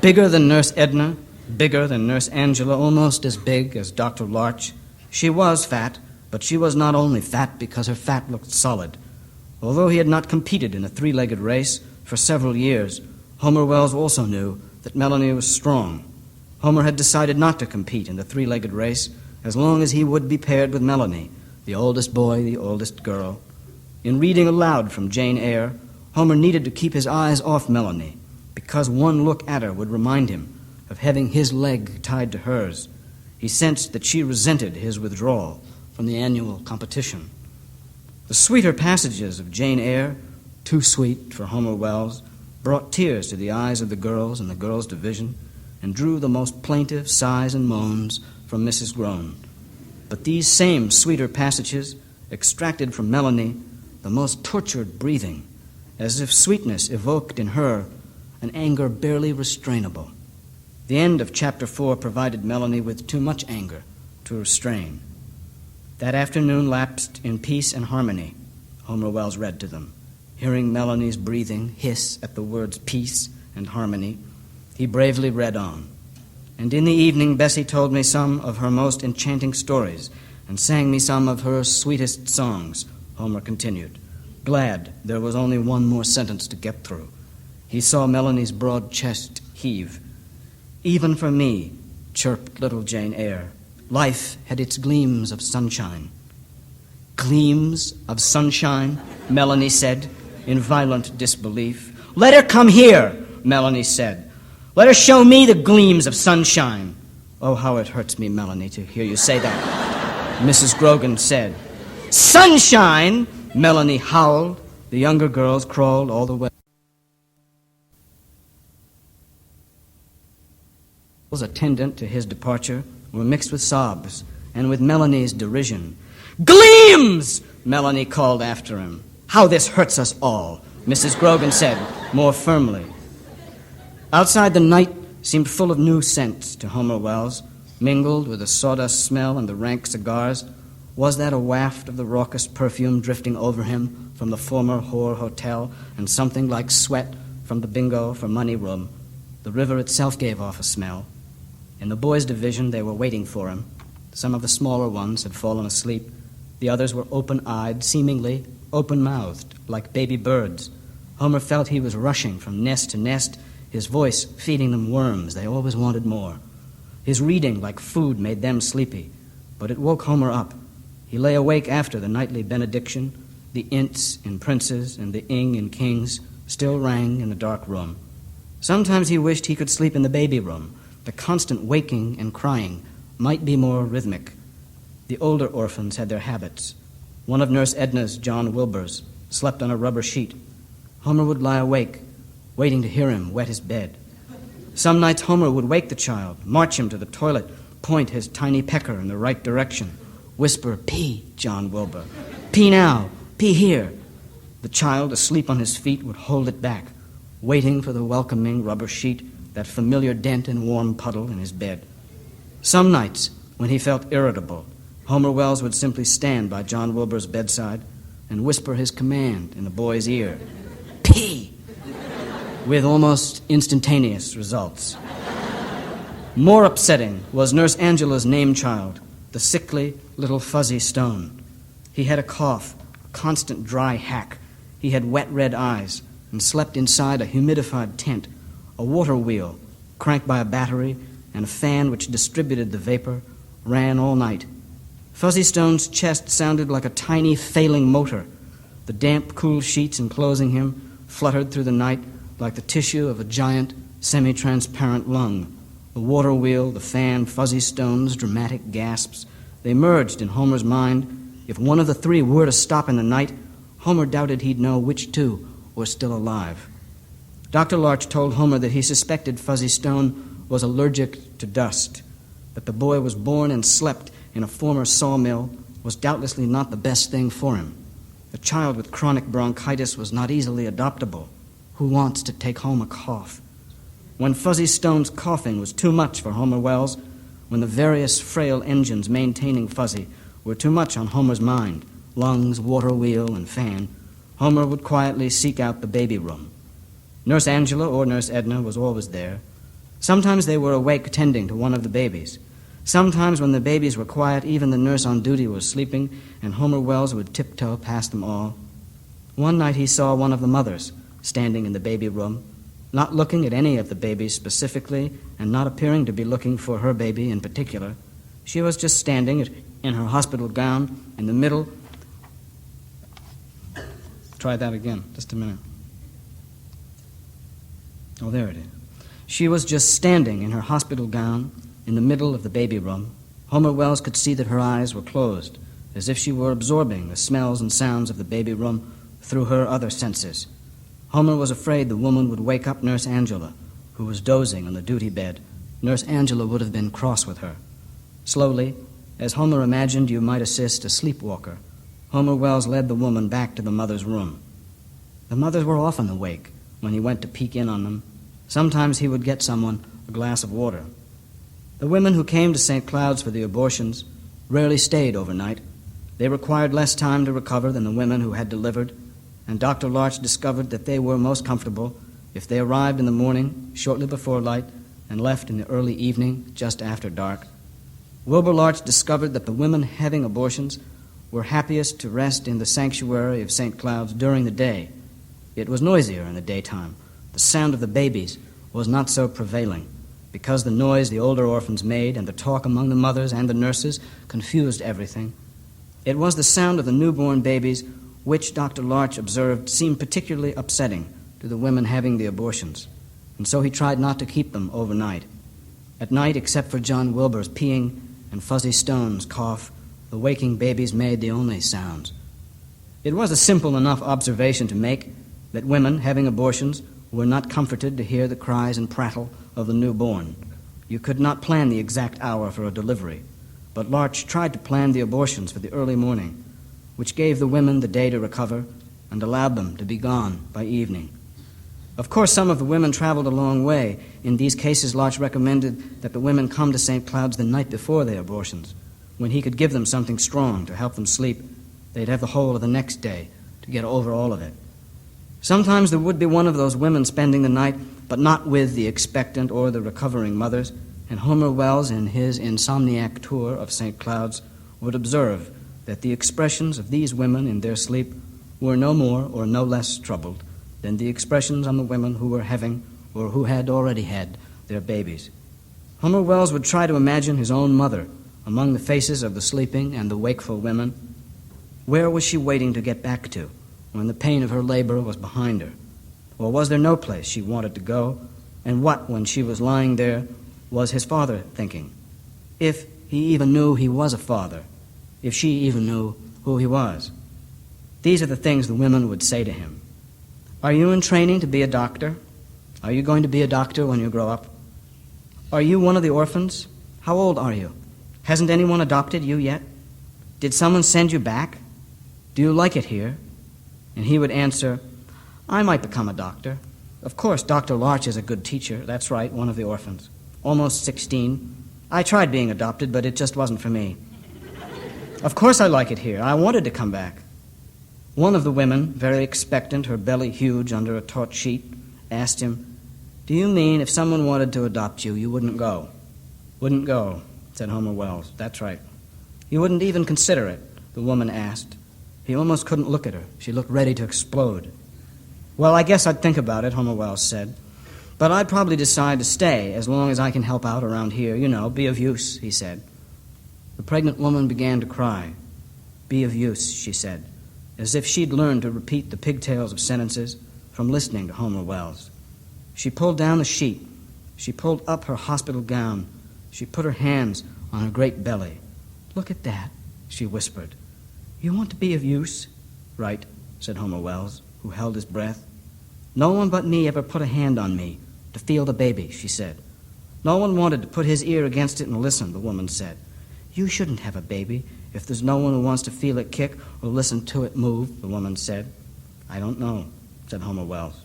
Bigger than Nurse Edna, bigger than Nurse Angela, almost as big as Dr. Larch. She was fat, but she was not only fat because her fat looked solid. Although he had not competed in a three-legged race for several years, Homer Wells also knew that Melanie was strong. Homer had decided not to compete in the three-legged race as long as he would be paired with Melanie, the oldest boy, the oldest girl. In reading aloud from Jane Eyre, Homer needed to keep his eyes off Melanie because one look at her would remind him of having his leg tied to hers. He sensed that she resented his withdrawal from the annual competition. The sweeter passages of Jane Eyre, too sweet for Homer Wells, brought tears to the eyes of the girls in the girls' division and drew the most plaintive sighs and moans from Mrs. Groan. But these same sweeter passages extracted from Melanie the most tortured breathing, as if sweetness evoked in her an anger barely restrainable. The end of Chapter 4 provided Melanie with too much anger to restrain. That afternoon lapsed in peace and harmony, Homer Wells read to them. Hearing Melanie's breathing hiss at the words peace and harmony, he bravely read on. And in the evening, Bessie told me some of her most enchanting stories and sang me some of her sweetest songs, Homer continued, glad there was only one more sentence to get through. He saw Melanie's broad chest heave. Even for me, chirped little Jane Eyre, life had its gleams of sunshine. Gleams of sunshine, Melanie said, in violent disbelief. Let her come here, Melanie said. Let her show me the gleams of sunshine. Oh, how it hurts me, Melanie, to hear you say that, Mrs. Grogan said. Sunshine, Melanie howled. The younger girls crawled all the way. Attendant to his departure were mixed with sobs and with Melanie's derision. Gleams! Melanie called after him. How this hurts us all, Mrs. Grogan said more firmly. Outside, the night seemed full of new scents to Homer Wells, mingled with the sawdust smell and the rank cigars. Was that a waft of the raucous perfume drifting over him from the former whore hotel and something like sweat from the bingo for money room? The river itself gave off a smell. In the boys' division, they were waiting for him. Some of the smaller ones had fallen asleep. The others were open-eyed, seemingly open-mouthed, like baby birds. Homer felt he was rushing from nest to nest, his voice feeding them worms. They always wanted more. His reading, like food, made them sleepy, but it woke Homer up. He lay awake after the nightly benediction. The ints in princes and the ing in kings still rang in the dark room. Sometimes he wished he could sleep in the baby room. The constant waking and crying might be more rhythmic. The older orphans had their habits. One of Nurse Edna's, John Wilbur's, slept on a rubber sheet. Homer would lie awake, waiting to hear him wet his bed. Some nights Homer would wake the child, march him to the toilet, point his tiny pecker in the right direction, whisper, "Pee, John Wilbur. Pee now, pee here." The child, asleep on his feet, would hold it back, waiting for the welcoming rubber sheet, that familiar dent and warm puddle in his bed. Some nights, when he felt irritable, Homer Wells would simply stand by John Wilbur's bedside and whisper his command in the boy's ear, "Pee!" with almost instantaneous results. More upsetting was Nurse Angela's name child, the sickly little Fuzzy Stone. He had a cough, a constant dry hack. He had wet red eyes and slept inside a humidified tent, a water wheel cranked by a battery, and a fan which distributed the vapor ran all night. Fuzzy Stone's chest sounded like a tiny failing motor. The damp, cool sheets enclosing him fluttered through the night like the tissue of a giant, semi-transparent lung. The water wheel, the fan, Fuzzy Stone's dramatic gasps, they merged in Homer's mind. If one of the three were to stop in the night, Homer doubted he'd know which two were still alive. Dr. Larch told Homer that he suspected Fuzzy Stone was allergic to dust. That the boy was born and slept in a former sawmill was doubtlessly not the best thing for him. A child with chronic bronchitis was not easily adoptable. Who wants to take home a cough? When Fuzzy Stone's coughing was too much for Homer Wells, when the various frail engines maintaining Fuzzy were too much on Homer's mind, lungs, water wheel, and fan, Homer would quietly seek out the baby room. Nurse Angela or Nurse Edna was always there. Sometimes they were awake tending to one of the babies. Sometimes when the babies were quiet, even the nurse on duty was sleeping, and Homer Wells would tiptoe past them all. One night he saw one of the mothers standing in the baby room, not looking at any of the babies specifically and not appearing to be looking for her baby in particular. She was just standing in her hospital gown in the middle. Try that again, just a minute. Oh, there it is. She was just standing in her hospital gown in the middle of the baby room. Homer Wells could see that her eyes were closed, as if she were absorbing the smells and sounds of the baby room through her other senses. Homer was afraid the woman would wake up Nurse Angela, who was dozing on the duty bed. Nurse Angela would have been cross with her. Slowly, as Homer imagined you might assist a sleepwalker, Homer Wells led the woman back to the mother's room. The mothers were often awake when he went to peek in on them. Sometimes he would get someone a glass of water. The women who came to St. Cloud's for the abortions rarely stayed overnight. They required less time to recover than the women who had delivered, and Dr. Larch discovered that they were most comfortable if they arrived in the morning, shortly before light, and left in the early evening, just after dark. Wilbur Larch discovered that the women having abortions were happiest to rest in the sanctuary of St. Cloud's during the day. It was noisier in the daytime. The sound of the babies was not so prevailing, because the noise the older orphans made and the talk among the mothers and the nurses confused everything. It was the sound of the newborn babies which Dr. Larch observed seemed particularly upsetting to the women having the abortions, and so he tried not to keep them overnight. At night, except for John Wilbur's peeing and Fuzzy Stone's cough, the waking babies made the only sounds. It was a simple enough observation to make that women having abortions were not comforted to hear the cries and prattle of the newborn. You could not plan the exact hour for a delivery, but Larch tried to plan the abortions for the early morning, which gave the women the day to recover and allowed them to be gone by evening. Of course, some of the women traveled a long way. In these cases, Larch recommended that the women come to St. Cloud's the night before their abortions, when he could give them something strong to help them sleep. They'd have the whole of the next day to get over all of it. Sometimes there would be one of those women spending the night, but not with the expectant or the recovering mothers, and Homer Wells, in his insomniac tour of St. Cloud's, would observe that the expressions of these women in their sleep were no more or no less troubled than the expressions on the women who were having or who had already had their babies. Homer Wells would try to imagine his own mother among the faces of the sleeping and the wakeful women. Where was she waiting to get back to when the pain of her labor was behind her? Or was there no place she wanted to go? And what, when she was lying there, was his father thinking? If he even knew he was a father, if she even knew who he was. These are the things the women would say to him. Are you in training to be a doctor? Are you going to be a doctor when you grow up? Are you one of the orphans? How old are you? Hasn't anyone adopted you yet? Did someone send you back? Do you like it here? And he would answer, I might become a doctor. Of course, Dr. Larch is a good teacher. That's right, one of the orphans. Almost 16. I tried being adopted, but it just wasn't for me. Of course I like it here. I wanted to come back. One of the women, very expectant, her belly huge under a taut sheet, asked him, Do you mean if someone wanted to adopt you, you wouldn't go? Wouldn't go, said Homer Wells. That's right. You wouldn't even consider it, the woman asked. He almost couldn't look at her. She looked ready to explode. Well, I guess I'd think about it, Homer Wells said. But I'd probably decide to stay as long as I can help out around here. You know, be of use, he said. The pregnant woman began to cry. Be of use, she said, as if she'd learned to repeat the pigtails of sentences from listening to Homer Wells. She pulled down the sheet. She pulled up her hospital gown. She put her hands on her great belly. "Look at that," she whispered. "You want to be of use?" "Right," said Homer Wells, who held his breath. "No one but me ever put a hand on me to feel the baby," she said. "No one wanted to put his ear against it and listen," the woman said. "You shouldn't have a baby if there's no one who wants to feel it kick or listen to it move," the woman said. "I don't know," said Homer Wells.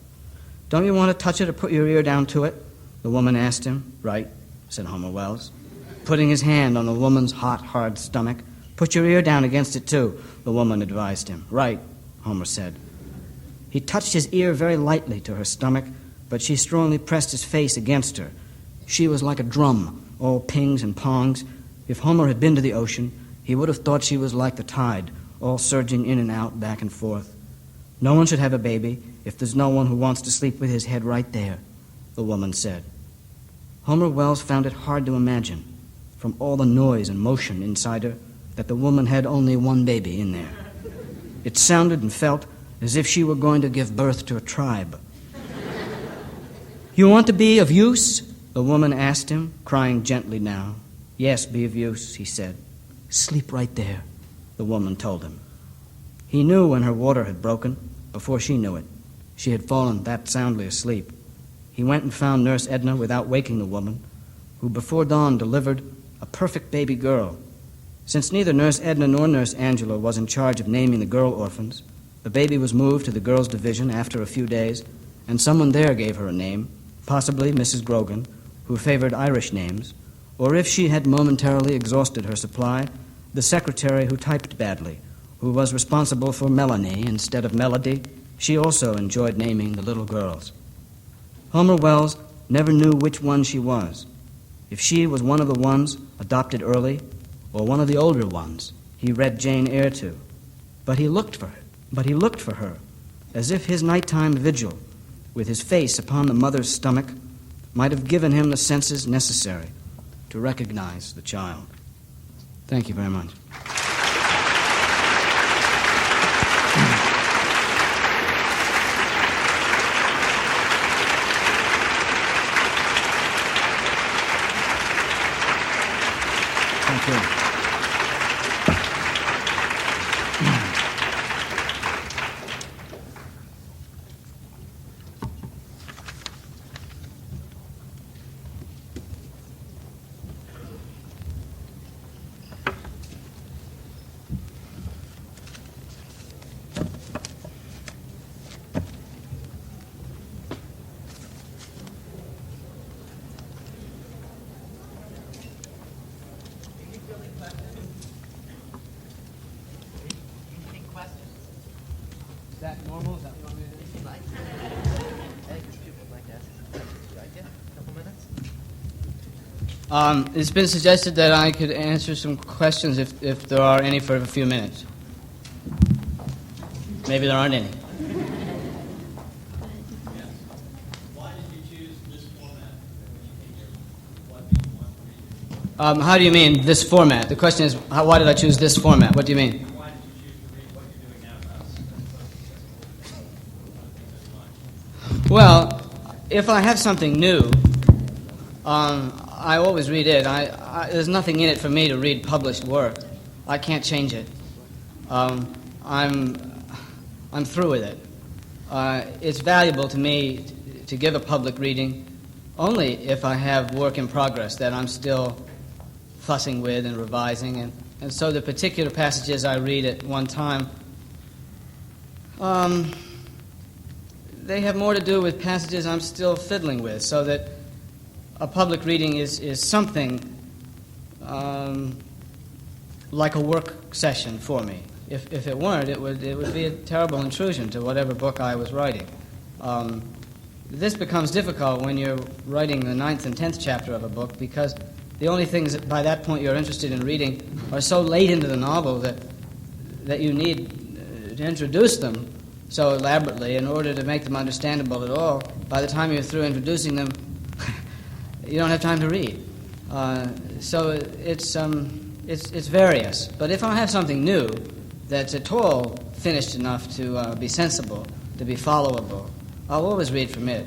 "Don't you want to touch it or put your ear down to it?" the woman asked him. "Right," said Homer Wells, putting his hand on the woman's hot, hard stomach. "Put your ear down against it, too," the woman advised him. "Right," Homer said. He touched his ear very lightly to her stomach, but she strongly pressed his face against her. She was like a drum, all pings and pongs. If Homer had been to the ocean, he would have thought she was like the tide, all surging in and out, back and forth. "No one should have a baby if there's no one who wants to sleep with his head right there," the woman said. Homer Wells found it hard to imagine, from all the noise and motion inside her, that the woman had only one baby in there. It sounded and felt as if she were going to give birth to a tribe. "You want to be of use?" the woman asked him, crying gently now. "Yes, be of use," he said. "Sleep right there," the woman told him. He knew when her water had broken, before she knew it. She had fallen that soundly asleep. He went and found Nurse Edna without waking the woman, who before dawn delivered a perfect baby girl. Since neither Nurse Edna nor Nurse Angela was in charge of naming the girl orphans, the baby was moved to the girls' division after a few days, and someone there gave her a name, possibly Mrs. Grogan, who favored Irish names, or if she had momentarily exhausted her supply, the secretary who typed badly, who was responsible for Melanie instead of Melody. She also enjoyed naming the little girls. Homer Wells never knew which one she was, if she was one of the ones adopted early or one of the older ones he read Jane Eyre to. But he looked for her, as if his nighttime vigil, with his face upon the mother's stomach, might have given him the senses necessary to recognize the child. Thank you very much. Thank you. Is that normal? Is that what you want me to do? It's been suggested that I could answer some questions if there are any for a few minutes. Maybe there aren't any. Why did you choose this format when you came here? What did you want to read? How do you mean, this format? The question is, why did I choose this format? What do you mean? Why did you choose to read what you're doing now to us? Well, if I have something new, I always read it. There's nothing in it for me to read published work. I can't change it. I'm through with it. It's valuable to me to give a public reading only if I have work in progress that I'm still fussing with and revising, and so the particular passages I read at one time, they have more to do with passages I'm still fiddling with, so that a public reading is something like a work session for me. If it weren't, it would be a terrible intrusion to whatever book I was writing. This becomes difficult when you're writing the 9th and 10th chapter of a book, because the only things that by that point you're interested in reading are so late into the novel that you need to introduce them so elaborately in order to make them understandable at all. By the time you're through introducing them, you don't have time to read. So it's various. But if I have something new that's at all finished enough to be sensible, to be followable, I'll always read from it.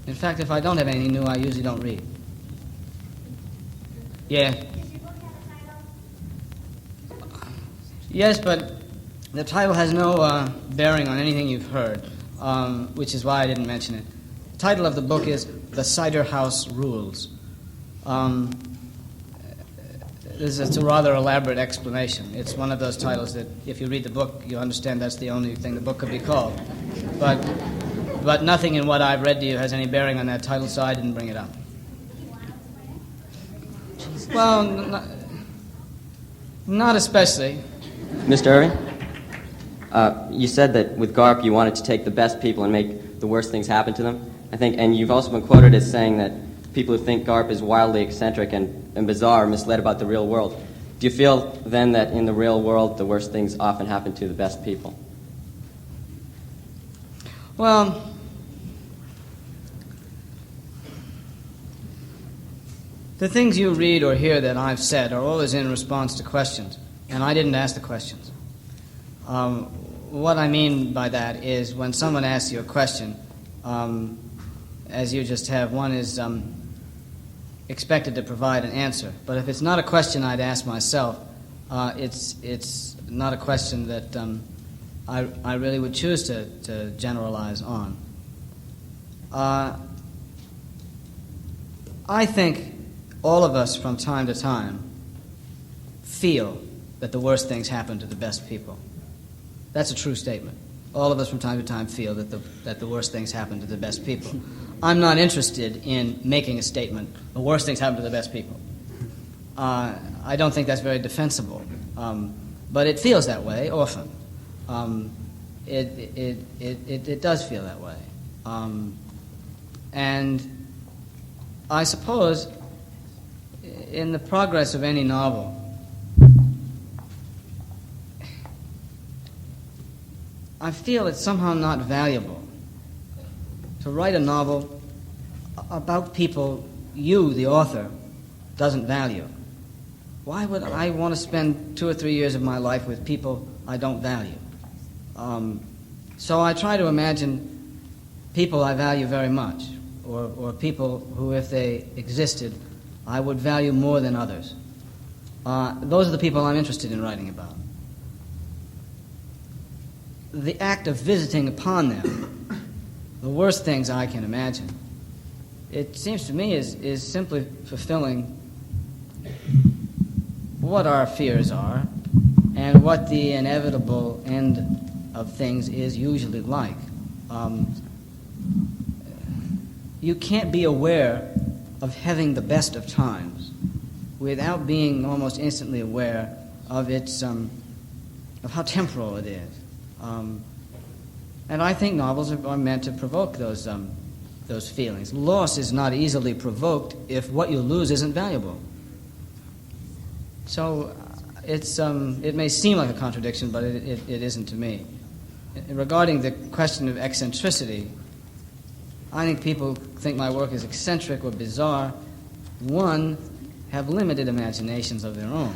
In fact, if I don't have anything new, I usually don't read. Yeah. Does your book have a title? Yes, but the title has no bearing on anything you've heard, which is why I didn't mention it. The title of the book is The Cider House Rules. It's a rather elaborate explanation. It's one of those titles that if you read the book, you understand that's the only thing the book could be called. But nothing in what I've read to you has any bearing on that title, so I didn't bring it up. Well, not especially. Mr. Irving, you said that with Garp you wanted to take the best people and make the worst things happen to them. I think, and you've also been quoted as saying that people who think Garp is wildly eccentric and bizarre are misled about the real world. Do you feel then that in the real world the worst things often happen to the best people? Well, the things you read or hear that I've said are always in response to questions, and I didn't ask the questions. What I mean by that is when someone asks you a question, as you just have, one is expected to provide an answer. But if it's not a question I'd ask myself, it's not a question that I really would choose to generalize on. I think all of us from time to time feel that the worst things happen to the best people. That's a true statement. All of us from time to time feel that the worst things happen to the best people. I'm not interested in making a statement, the worst things happen to the best people. I don't think that's very defensible. But it feels that way often. It does feel that way. And I suppose in the progress of any novel, I feel it's somehow not valuable to write a novel about people you, the author, doesn't value. Why would I want to spend 2 or 3 years of my life with people I don't value? So I try to imagine people I value very much, or people who, if they existed, I would value more than others. Those are the people I'm interested in writing about. The act of visiting upon them, the worst things I can imagine, it seems to me is simply fulfilling what our fears are and what the inevitable end of things is usually like. You can't be aware of having the best of times without being almost instantly aware of its of how temporal it is. And I think novels are meant to provoke those feelings. Loss is not easily provoked if what you lose isn't valuable. So it may seem like a contradiction, but it isn't to me. Regarding the question of eccentricity, I think people think my work is eccentric or bizarre. One, have limited imaginations of their own.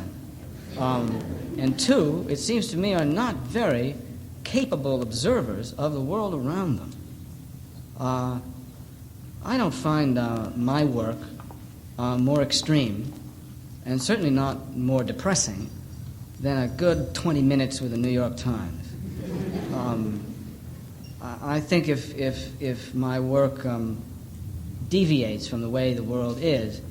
And two, it seems to me, are not very capable observers of the world around them. I don't find my work more extreme, and certainly not more depressing, than a good 20 minutes with the New York Times. I think if my work deviates from the way the world is,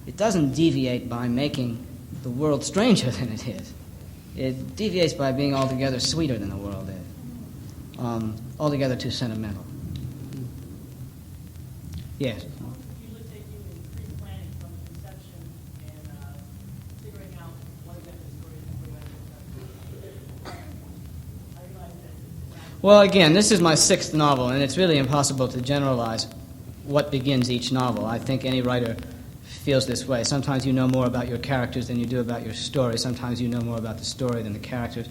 it doesn't deviate by making the world stranger than it is. It deviates by being altogether sweeter than the world is. Altogether too sentimental. Yes? Usually take you in pre-planning from conception and figuring out what event the story is going to I realize that. Well, again, this is my 6th novel, and it's really impossible to generalize what begins each novel. I think any writer feels this way. Sometimes you know more about your characters than you do about your story. Sometimes you know more about the story than the characters.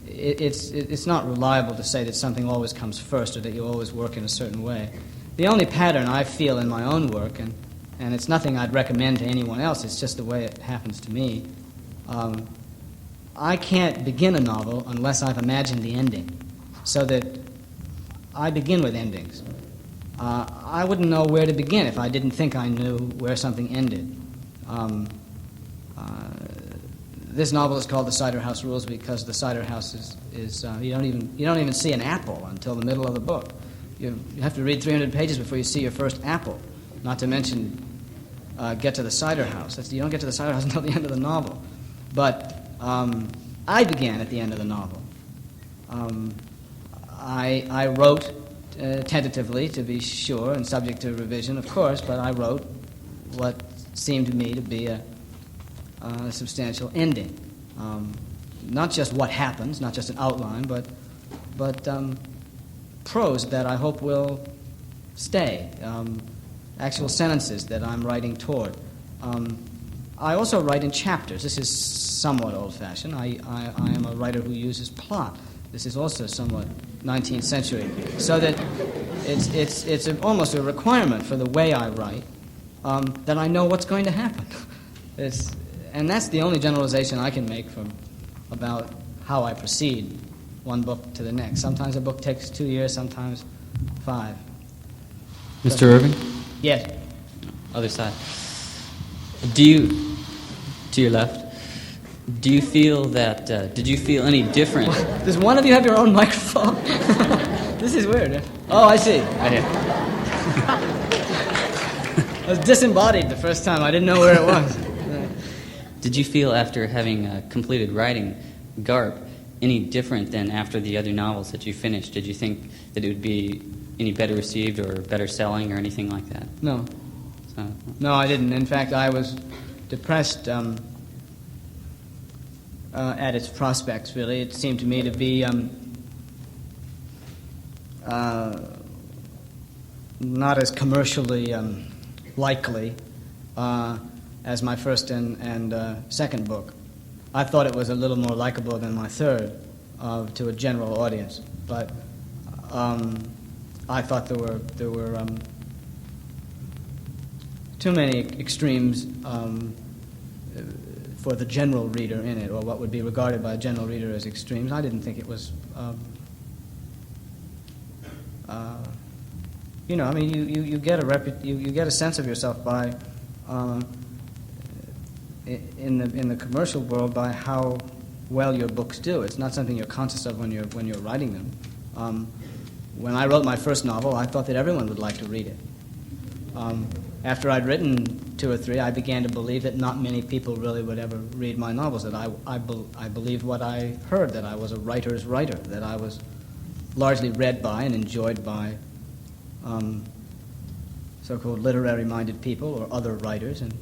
It's not reliable to say that something always comes first or that you always work in a certain way. The only pattern I feel in my own work, and it's nothing I'd recommend to anyone else, it's just the way it happens to me, I can't begin a novel unless I've imagined the ending, so that I begin with endings. I wouldn't know where to begin if I didn't think I knew where something ended. Um, uh, this novel is called The Cider House Rules because the cider house is you don't even see an apple until the middle of the book. You have to read 300 pages before you see your first apple, not to mention get to the cider house. You don't get to the cider house until the end of the novel. But I began at the end of the novel. I wrote tentatively, to be sure, and subject to revision, of course, but I wrote what seemed to me to be a substantial ending. Not just what happens, not just an outline, but prose that I hope will stay, actual sentences that I'm writing toward. I also write in chapters. This is somewhat old-fashioned. I am a writer who uses plot. This is also somewhat 19th century, so that it's almost a requirement for the way I write that I know what's going to happen. And that's the only generalization I can make about how I proceed one book to the next. Sometimes a book takes 2 years, sometimes 5. Mr. Irving? Yes. Other side. Do you, to your left, do you feel that, did you feel any different? Does one of you have your own microphone? This is weird. Oh, I see. Right here. I was disembodied the first time. I didn't know where it was. Did you feel after having completed writing Garp any different than after the other novels that you finished? Did you think that it would be any better received or better selling or anything like that? No. So, No, I didn't. In fact, I was depressed at its prospects, really. It seemed to me to be not as commercially likely as my first and second book. I thought it was a little more likable than my third to a general audience, but I thought there were too many extremes for the general reader in it, or what would be regarded by a general reader as extremes. I didn't think it was, I mean, you get you get a sense of yourself by in the commercial world by how well your books do. It's not something you're conscious of when you're writing them. When I wrote my first novel, I thought that everyone would like to read it. After I'd written 2 or 3, I began to believe that not many people really would ever read my novels, that I believed what I heard, that I was a writer's writer, that I was largely read by and enjoyed by so-called literary-minded people or other writers, and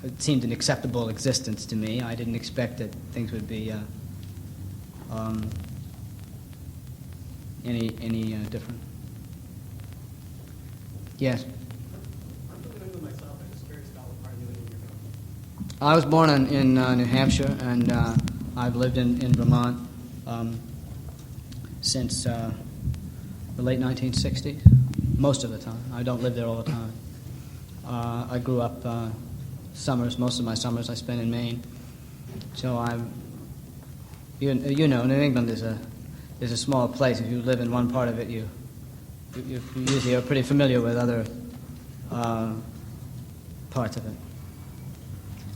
it seemed an acceptable existence to me. I didn't expect that things would be any different. Yes. I was born in New Hampshire, and I've lived in Vermont since the late 1960s, most of the time. I don't live there all the time. I grew up most of my summers I spent in Maine. So you know, New England is a small place. If you live in one part of it, you usually are pretty familiar with other parts of it.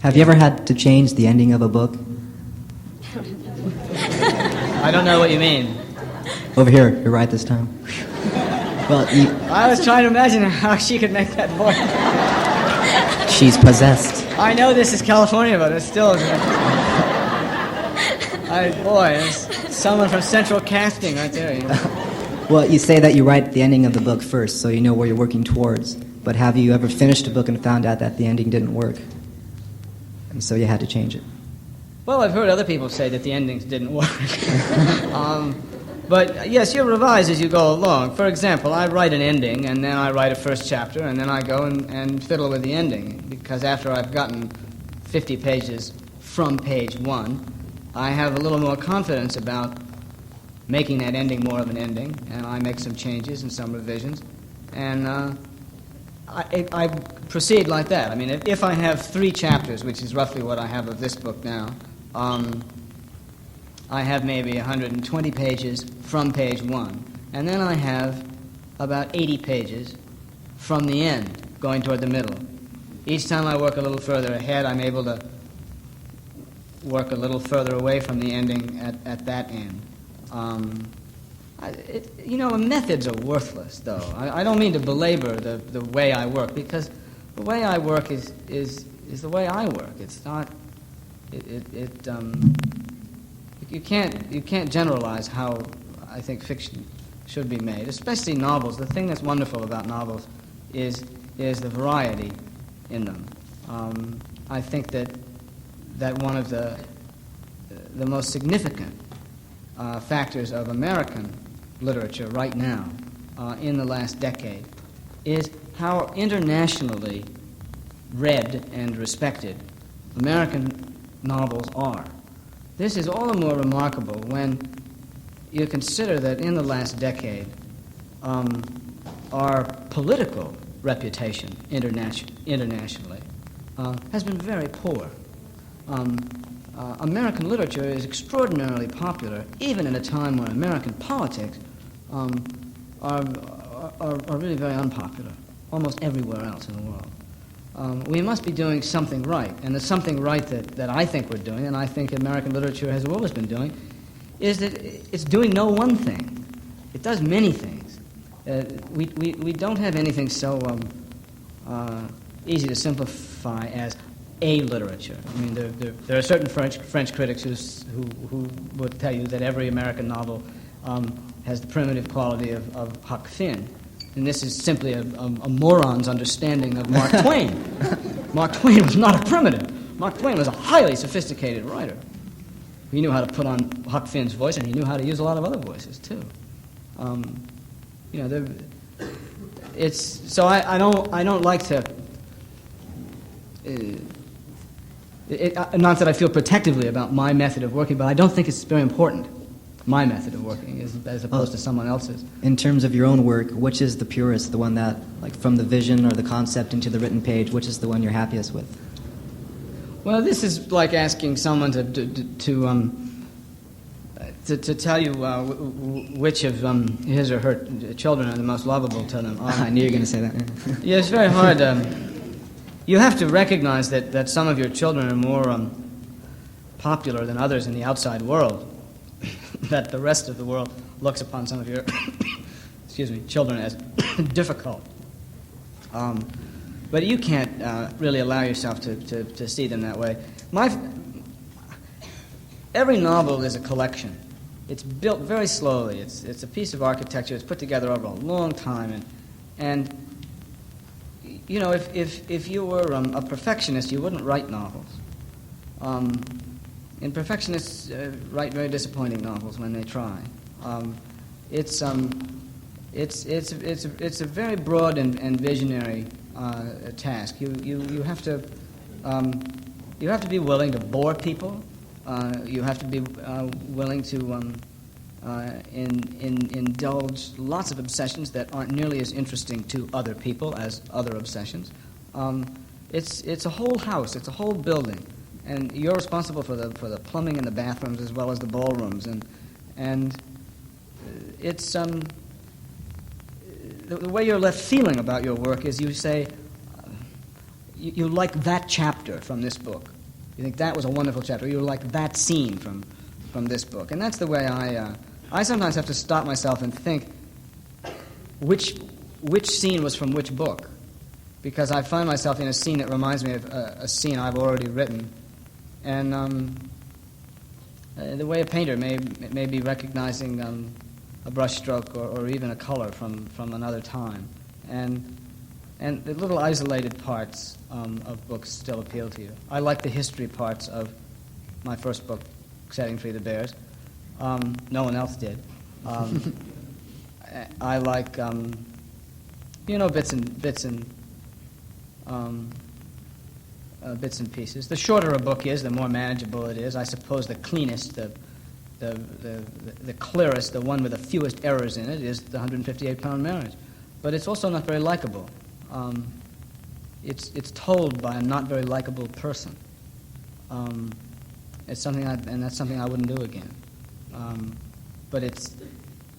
Have you ever had to change the ending of a book? I don't know what you mean. Over here, you're right this time. Well, I was trying to imagine how she could make that voice. she's possessed. I know this is California, but it's still... it's someone from Central Casting right there. You know? Well, you say that you write the ending of the book first, so you know where you're working towards. But have you ever finished a book and found out that the ending didn't work? And so you had to change it? Well, I've heard other people say that the endings didn't work. But yes, you revise as you go along. For example, I write an ending, and then I write a first chapter, and then I go and fiddle with the ending. Because after I've gotten 50 pages from page 1, I have a little more confidence about making that ending more of an ending, and I make some changes and some revisions. And I proceed like that. I mean, if I have 3 chapters, which is roughly what I have of this book now, I have maybe 120 pages from page 1. And then I have about 80 pages from the end, going toward the middle. Each time I work a little further ahead, I'm able to work a little further away from the ending at that end. Methods are worthless, though. I don't mean to belabor the way I work, because the way I work is the way I work. It's not. You can't generalize how I think fiction should be made, especially novels. The thing that's wonderful about novels is the variety in them. I think that one of the most significant factors of American literature right now, in the last decade, is how internationally read and respected American novels are. This is all the more remarkable when you consider that in the last decade, our political reputation internationally has been very poor. American literature is extraordinarily popular, even in a time when American politics are really very unpopular, almost everywhere else in the world. We must be doing something right, and the something right that I think we're doing, and I think American literature has always been doing, is that it's doing no one thing. It does many things. We don't have anything so easy to simplify as a literature. I mean, there are certain French critics who would tell you that every American novel has the primitive quality of Huck Finn. And this is simply a moron's understanding of Mark Twain. Mark Twain was not a primitive. Mark Twain was a highly sophisticated writer. He knew how to put on Huck Finn's voice, and he knew how to use a lot of other voices too. So I don't like to. Not that I feel protectively about my method of working, but I don't think it's very important. My method of working as opposed to someone else's. In terms of your own work, which is the purest, the one that, like, from the vision or the concept into the written page, which is the one you're happiest with? Well, this is like asking someone to tell you which of his or her children are the most lovable to them. I knew you were going to say that. Yeah, it's very hard. You have to recognize that some of your children are more popular than others in the outside world. That the rest of the world looks upon some of your children as difficult. But you can't really allow yourself to see them that way. Every novel is a collection. It's built very slowly. It's a piece of architecture. It's put together over a long time. And you know, if you were a perfectionist, you wouldn't write novels. And perfectionists write very disappointing novels when they try. It's a very broad and visionary task. You have to be willing to bore people. You have to be willing to indulge lots of obsessions that aren't nearly as interesting to other people as other obsessions. It's a whole house. It's a whole building. And you're responsible for the plumbing in the bathrooms as well as the ballrooms, and it's the way you're left feeling about your work is you say you like that chapter from this book. You think that was a wonderful chapter. You like that scene from this book, and that's the way I sometimes have to stop myself and think which scene was from which book, because I find myself in a scene that reminds me of a scene I've already written. And the way a painter may be recognizing a brushstroke or even a color from another time, and the little isolated parts of books still appeal to you. I like the history parts of my first book, Setting Free the Bears. No one else did. I like bits and pieces. The shorter a book is, the more manageable it is. I suppose the cleanest, the clearest, the one with the fewest errors in it is the 158-Pound Marriage. But it's also not very likable. It's told by a not very likable person. It's something, and that's something I wouldn't do again. But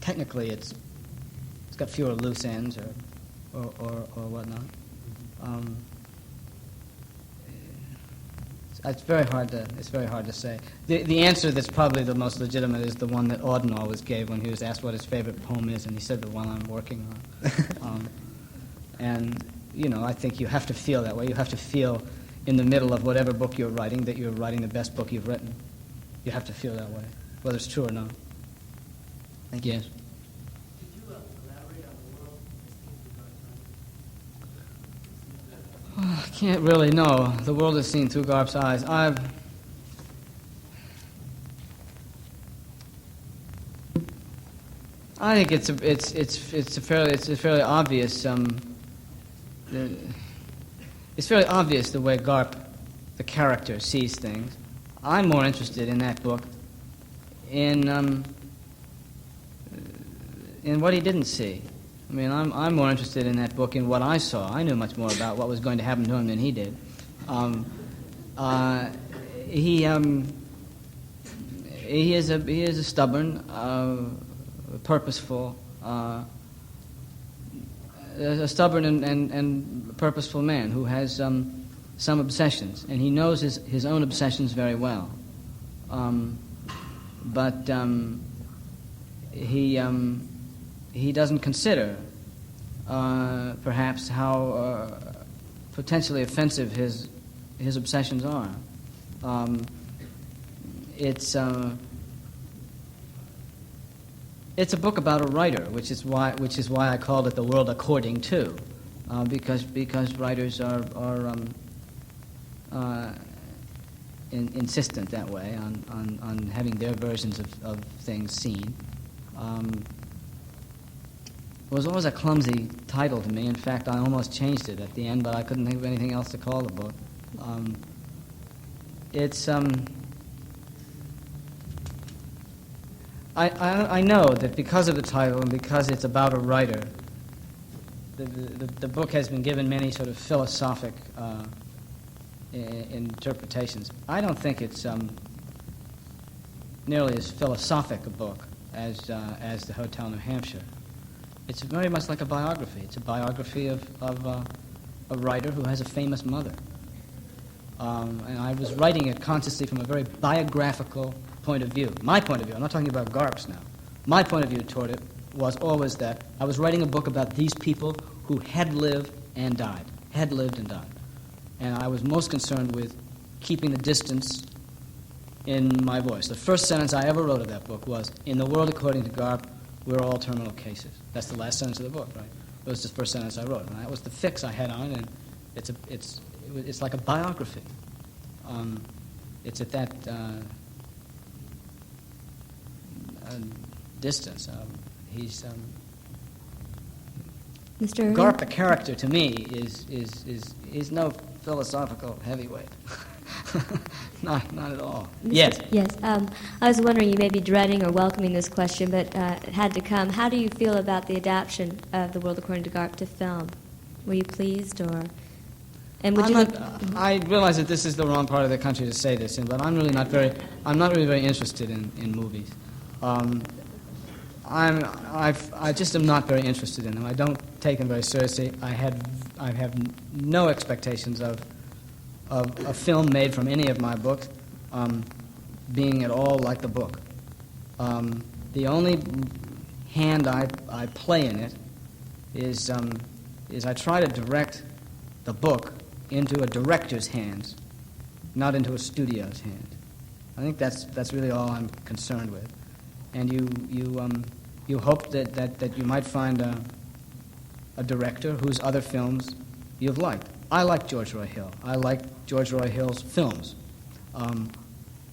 technically it's got fewer loose ends or whatnot. It's very hard to say. The answer that's probably the most legitimate is the one that Auden always gave when he was asked what his favorite poem is, and he said the one I'm working on. And I think you have to feel that way. You have to feel in the middle of whatever book you're writing that you're writing the best book you've written. You have to feel that way, whether it's true or not. Thank you. Yes. Could you elaborate on the world as seen through Garp's eyes? I can't really know. The world is seen through Garp's eyes. I think it's a fairly obvious. It's fairly obvious the way Garp, the character, sees things. I'm more interested in that book in what he didn't see. I mean, I'm more interested in that book in what I saw. I knew much more about what was going to happen to him than he did. He is a stubborn, purposeful, and purposeful man who has some obsessions, and he knows his own obsessions very well. But he doesn't consider, perhaps, how potentially offensive his obsessions are. It's a book about a writer, which is why I called it The World According To, because writers are insistent that way on having their versions of things seen. It was always a clumsy title to me. In fact, I almost changed it at the end, but I couldn't think of anything else to call the book. I know that because of the title and because it's about a writer, the book has been given many sort of philosophic interpretations. I don't think it's nearly as philosophic a book as The Hotel New Hampshire. It's very much like a biography. It's a biography of a writer who has a famous mother. And I was writing it consciously from a very biographical point of view. My point of view, I'm not talking about Garp's now. My point of view toward it was always that I was writing a book about these people who had lived and died. Had lived and died. And I was most concerned with keeping the distance in my voice. The first sentence I ever wrote of that book was, "In the world according to Garp, we're all terminal cases." That's the last sentence of the book, right? It was the first sentence I wrote, and that was the fix I had on it, and it's like a biography. It's at that distance. He's Mr. Irving? Garp, the character, to me, is no philosophical heavyweight. Not at all. Yes. Yes. I was wondering, you may be dreading or welcoming this question, but it had to come. How do you feel about the adaptation of The World According to Garp to film? Were you pleased, or? And would I realize that this is the wrong part of the country to say this in, but I'm not really very interested in movies. I just am not very interested in them. I don't take them very seriously. I have no expectations of a film made from any of my books being at all like the book. The only hand I play in it is I try to direct the book into a director's hands, not into a studio's hand. I think that's really all I'm concerned with. And you hope that you might find a director whose other films you've liked. I like George Roy Hill. I like George Roy Hill's films.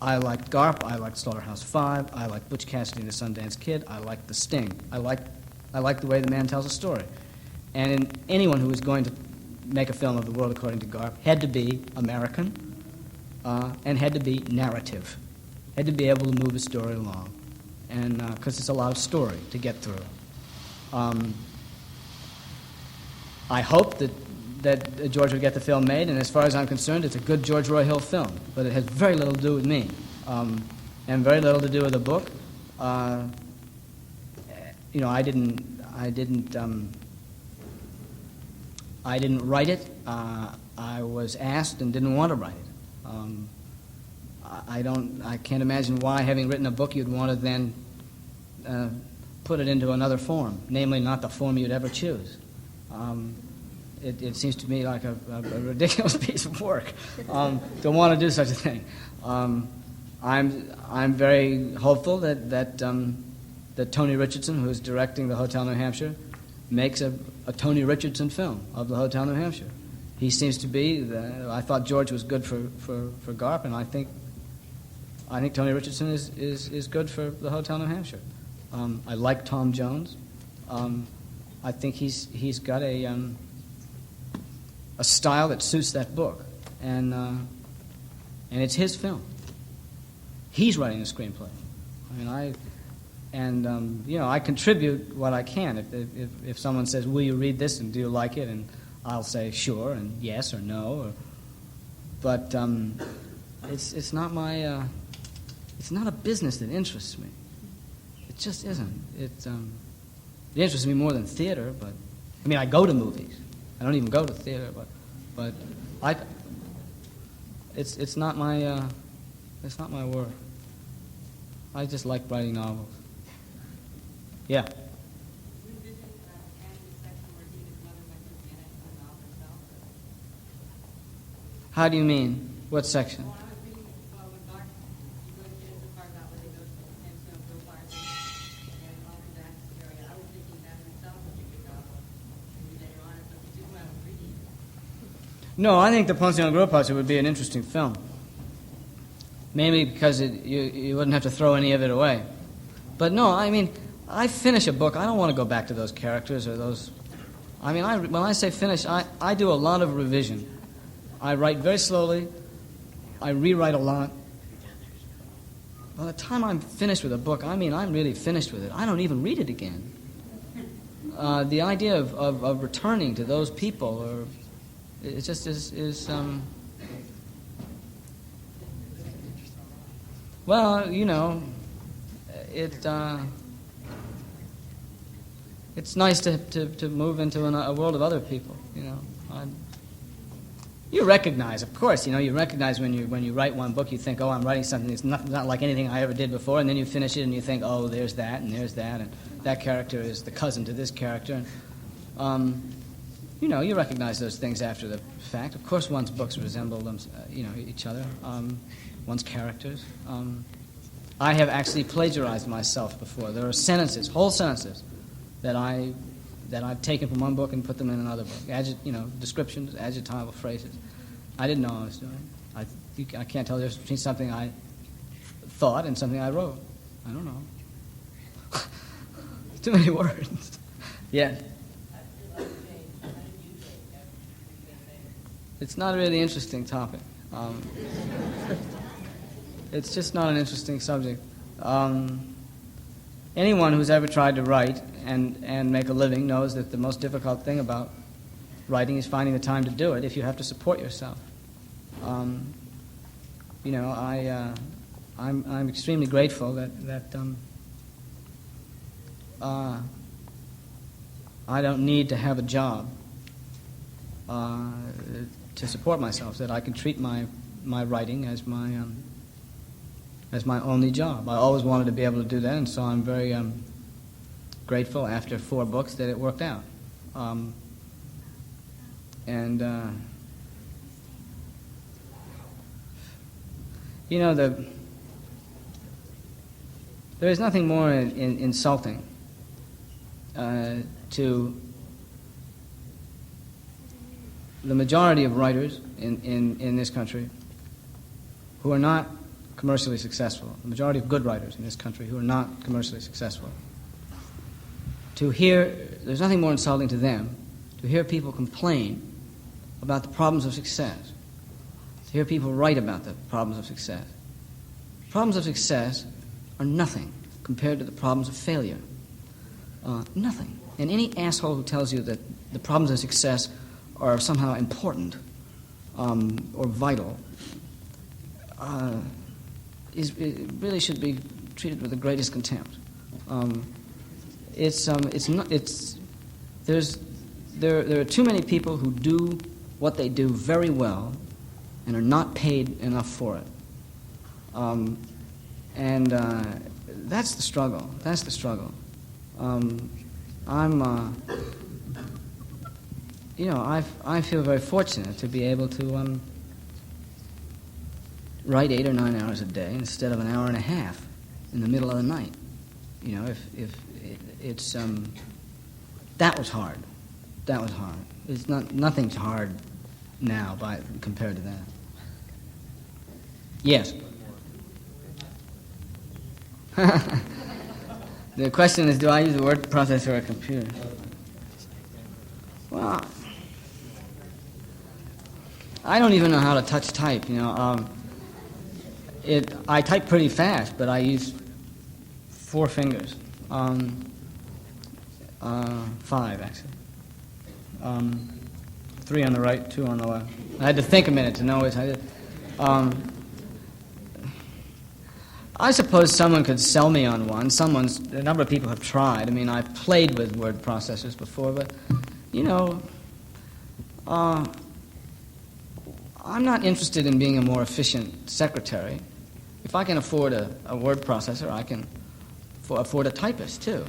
I liked Garp. I liked Slaughterhouse 5. I like Butch Cassidy and the Sundance Kid. I like The Sting. I like the way the man tells a story. And anyone who was going to make a film of The World According to Garp had to be American and had to be narrative, had to be able to move a story along, and because it's a lot of story to get through. I hope that George will get the film made, and as far as I'm concerned, it's a good George Roy Hill film, but it has very little to do with me, and very little to do with the book. I didn't write it. I was asked and didn't want to write it. I can't imagine why, having written a book, you'd want to then put it into another form, namely not the form you'd ever choose. It seems to me like a ridiculous piece of work to want to do such a thing. I'm very hopeful that Tony Richardson, who is directing the Hotel New Hampshire, makes a Tony Richardson film of the Hotel New Hampshire. He seems to be. I thought George was good for Garp, and I think Tony Richardson is good for the Hotel New Hampshire. I like Tom Jones. I think he's got a style that suits that book, and it's his film. He's writing the screenplay. I contribute what I can. If someone says, "Will you read this and do you like it?" and I'll say sure and yes or no. But it's not my. It's not a business that interests me. It just isn't. It interests me more than theater. But I go to movies. I don't even go to theater. But it's not my. It's not my work. I just like writing novels. Yeah. How do you mean? What section? No, I think the Ponce on Gropazzi would be an interesting film. Mainly because you wouldn't have to throw any of it away. But no, I finish a book, I don't want to go back to those characters or those... when I say finish, I do a lot of revision. I write very slowly. I rewrite a lot. By the time I'm finished with a book, I'm really finished with it. I don't even read it again. The idea of returning to those people, or it just is well, it's nice to move into a world of other people. You recognize, of course, you recognize when you write one book, you think, oh, I'm writing something that's not like anything I ever did before, and then you finish it and you think, oh, there's that, and that character is the cousin to this character. You recognize those things after the fact. Of course, one's books resemble them, each other, one's characters. I have actually plagiarized myself before. There are sentences, whole sentences, that I've taken from one book and put them in another book. Descriptions, adjectival phrases. I didn't know I was doing. I can't tell the difference between something I thought and something I wrote. I don't know. Too many words. Yeah. It's not a really interesting topic. It's just not an interesting subject. Anyone who's ever tried to write and make a living knows that the most difficult thing about writing is finding the time to do it if you have to support yourself. I'm extremely grateful that I don't need to have a job to support myself, that I can treat my writing as my only job. I always wanted to be able to do that, and so I'm very grateful after 4 books that it worked out. There is nothing more insulting to the majority of writers in this country who are not commercially successful, the majority of good writers in this country who are not commercially successful. There's nothing more insulting to them to hear people complain about the problems of success, to hear people write about the problems of success. Problems of success are nothing compared to the problems of failure. Nothing. And any asshole who tells you that the problems of success are somehow important or vital it really should be treated with the greatest contempt. There are too many people who do what they do very well and are not paid enough for it. And that's the struggle. That's the struggle. I feel very fortunate to be able to write 8 or 9 hours a day instead of an hour and a half in the middle of the night. You know, if it's that was hard. That was hard. It's nothing's hard now compared to that. Yes. The question is, do I use a word processor or a computer? Well, I don't even know how to touch type. You know, I type pretty fast, but I use 4 fingers. 5 actually. 3 on the right, 2 on the left. I had to think a minute to know which I did. I suppose someone could sell me on one. A number of people have tried. I mean, I've played with word processors before, but, you know, I'm not interested in being a more efficient secretary. If I can afford a word processor, I can afford a typist too.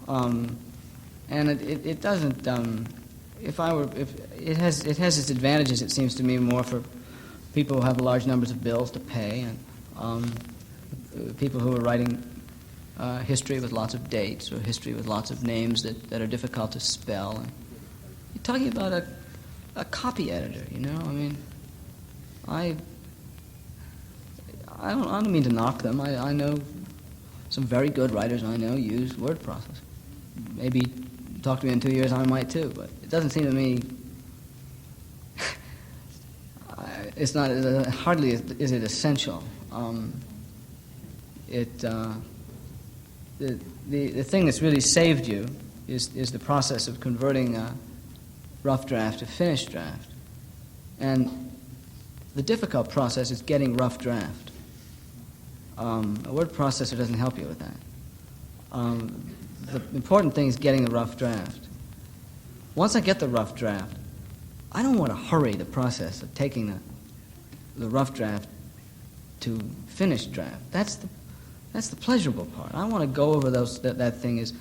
And it doesn't. If it has its advantages, it seems to me, more for people who have large numbers of bills to pay, and people who are writing history with lots of dates or history with lots of names that are difficult to spell. And you're talking about a copy editor, you know. I mean, I don't mean to knock them. I know some very good writers I know use word processor. Maybe talk to me in 2 years, I might too. But it doesn't seem to me. It's not hardly is it essential. The thing that's really saved you is the process of converting a rough draft to finished draft, and the difficult process is getting rough draft. A word processor doesn't help you with that. The important thing is getting the rough draft. Once I get the rough draft, I don't want to hurry the process of taking the rough draft to finished draft. That's the pleasurable part. I want to go over that thing as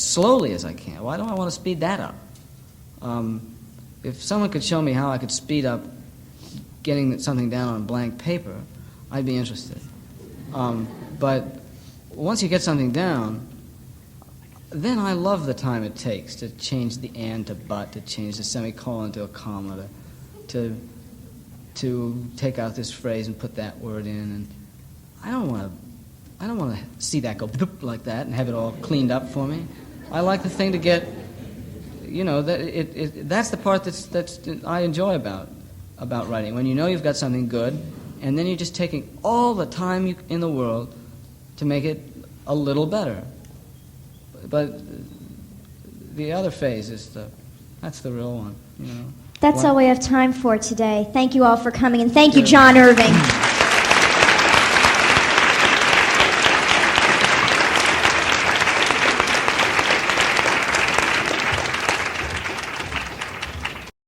slowly as I can. Why don't I want to speed that up? If someone could show me how I could speed up getting something down on blank paper, I'd be interested. But once you get something down, then I love the time it takes to change the and to but, to change the semicolon to a comma, to take out this phrase and put that word in. And I don't want to see that go bloop like that and have it all cleaned up for me. I like the thing to get, you know, that's the part that's I enjoy about writing. When you know you've got something good, and then you're just taking all the time in the world to make it a little better. But the other phase is that's the real one, you know. That's all we have time for today. Thank you all for coming, and thank you, John Irving.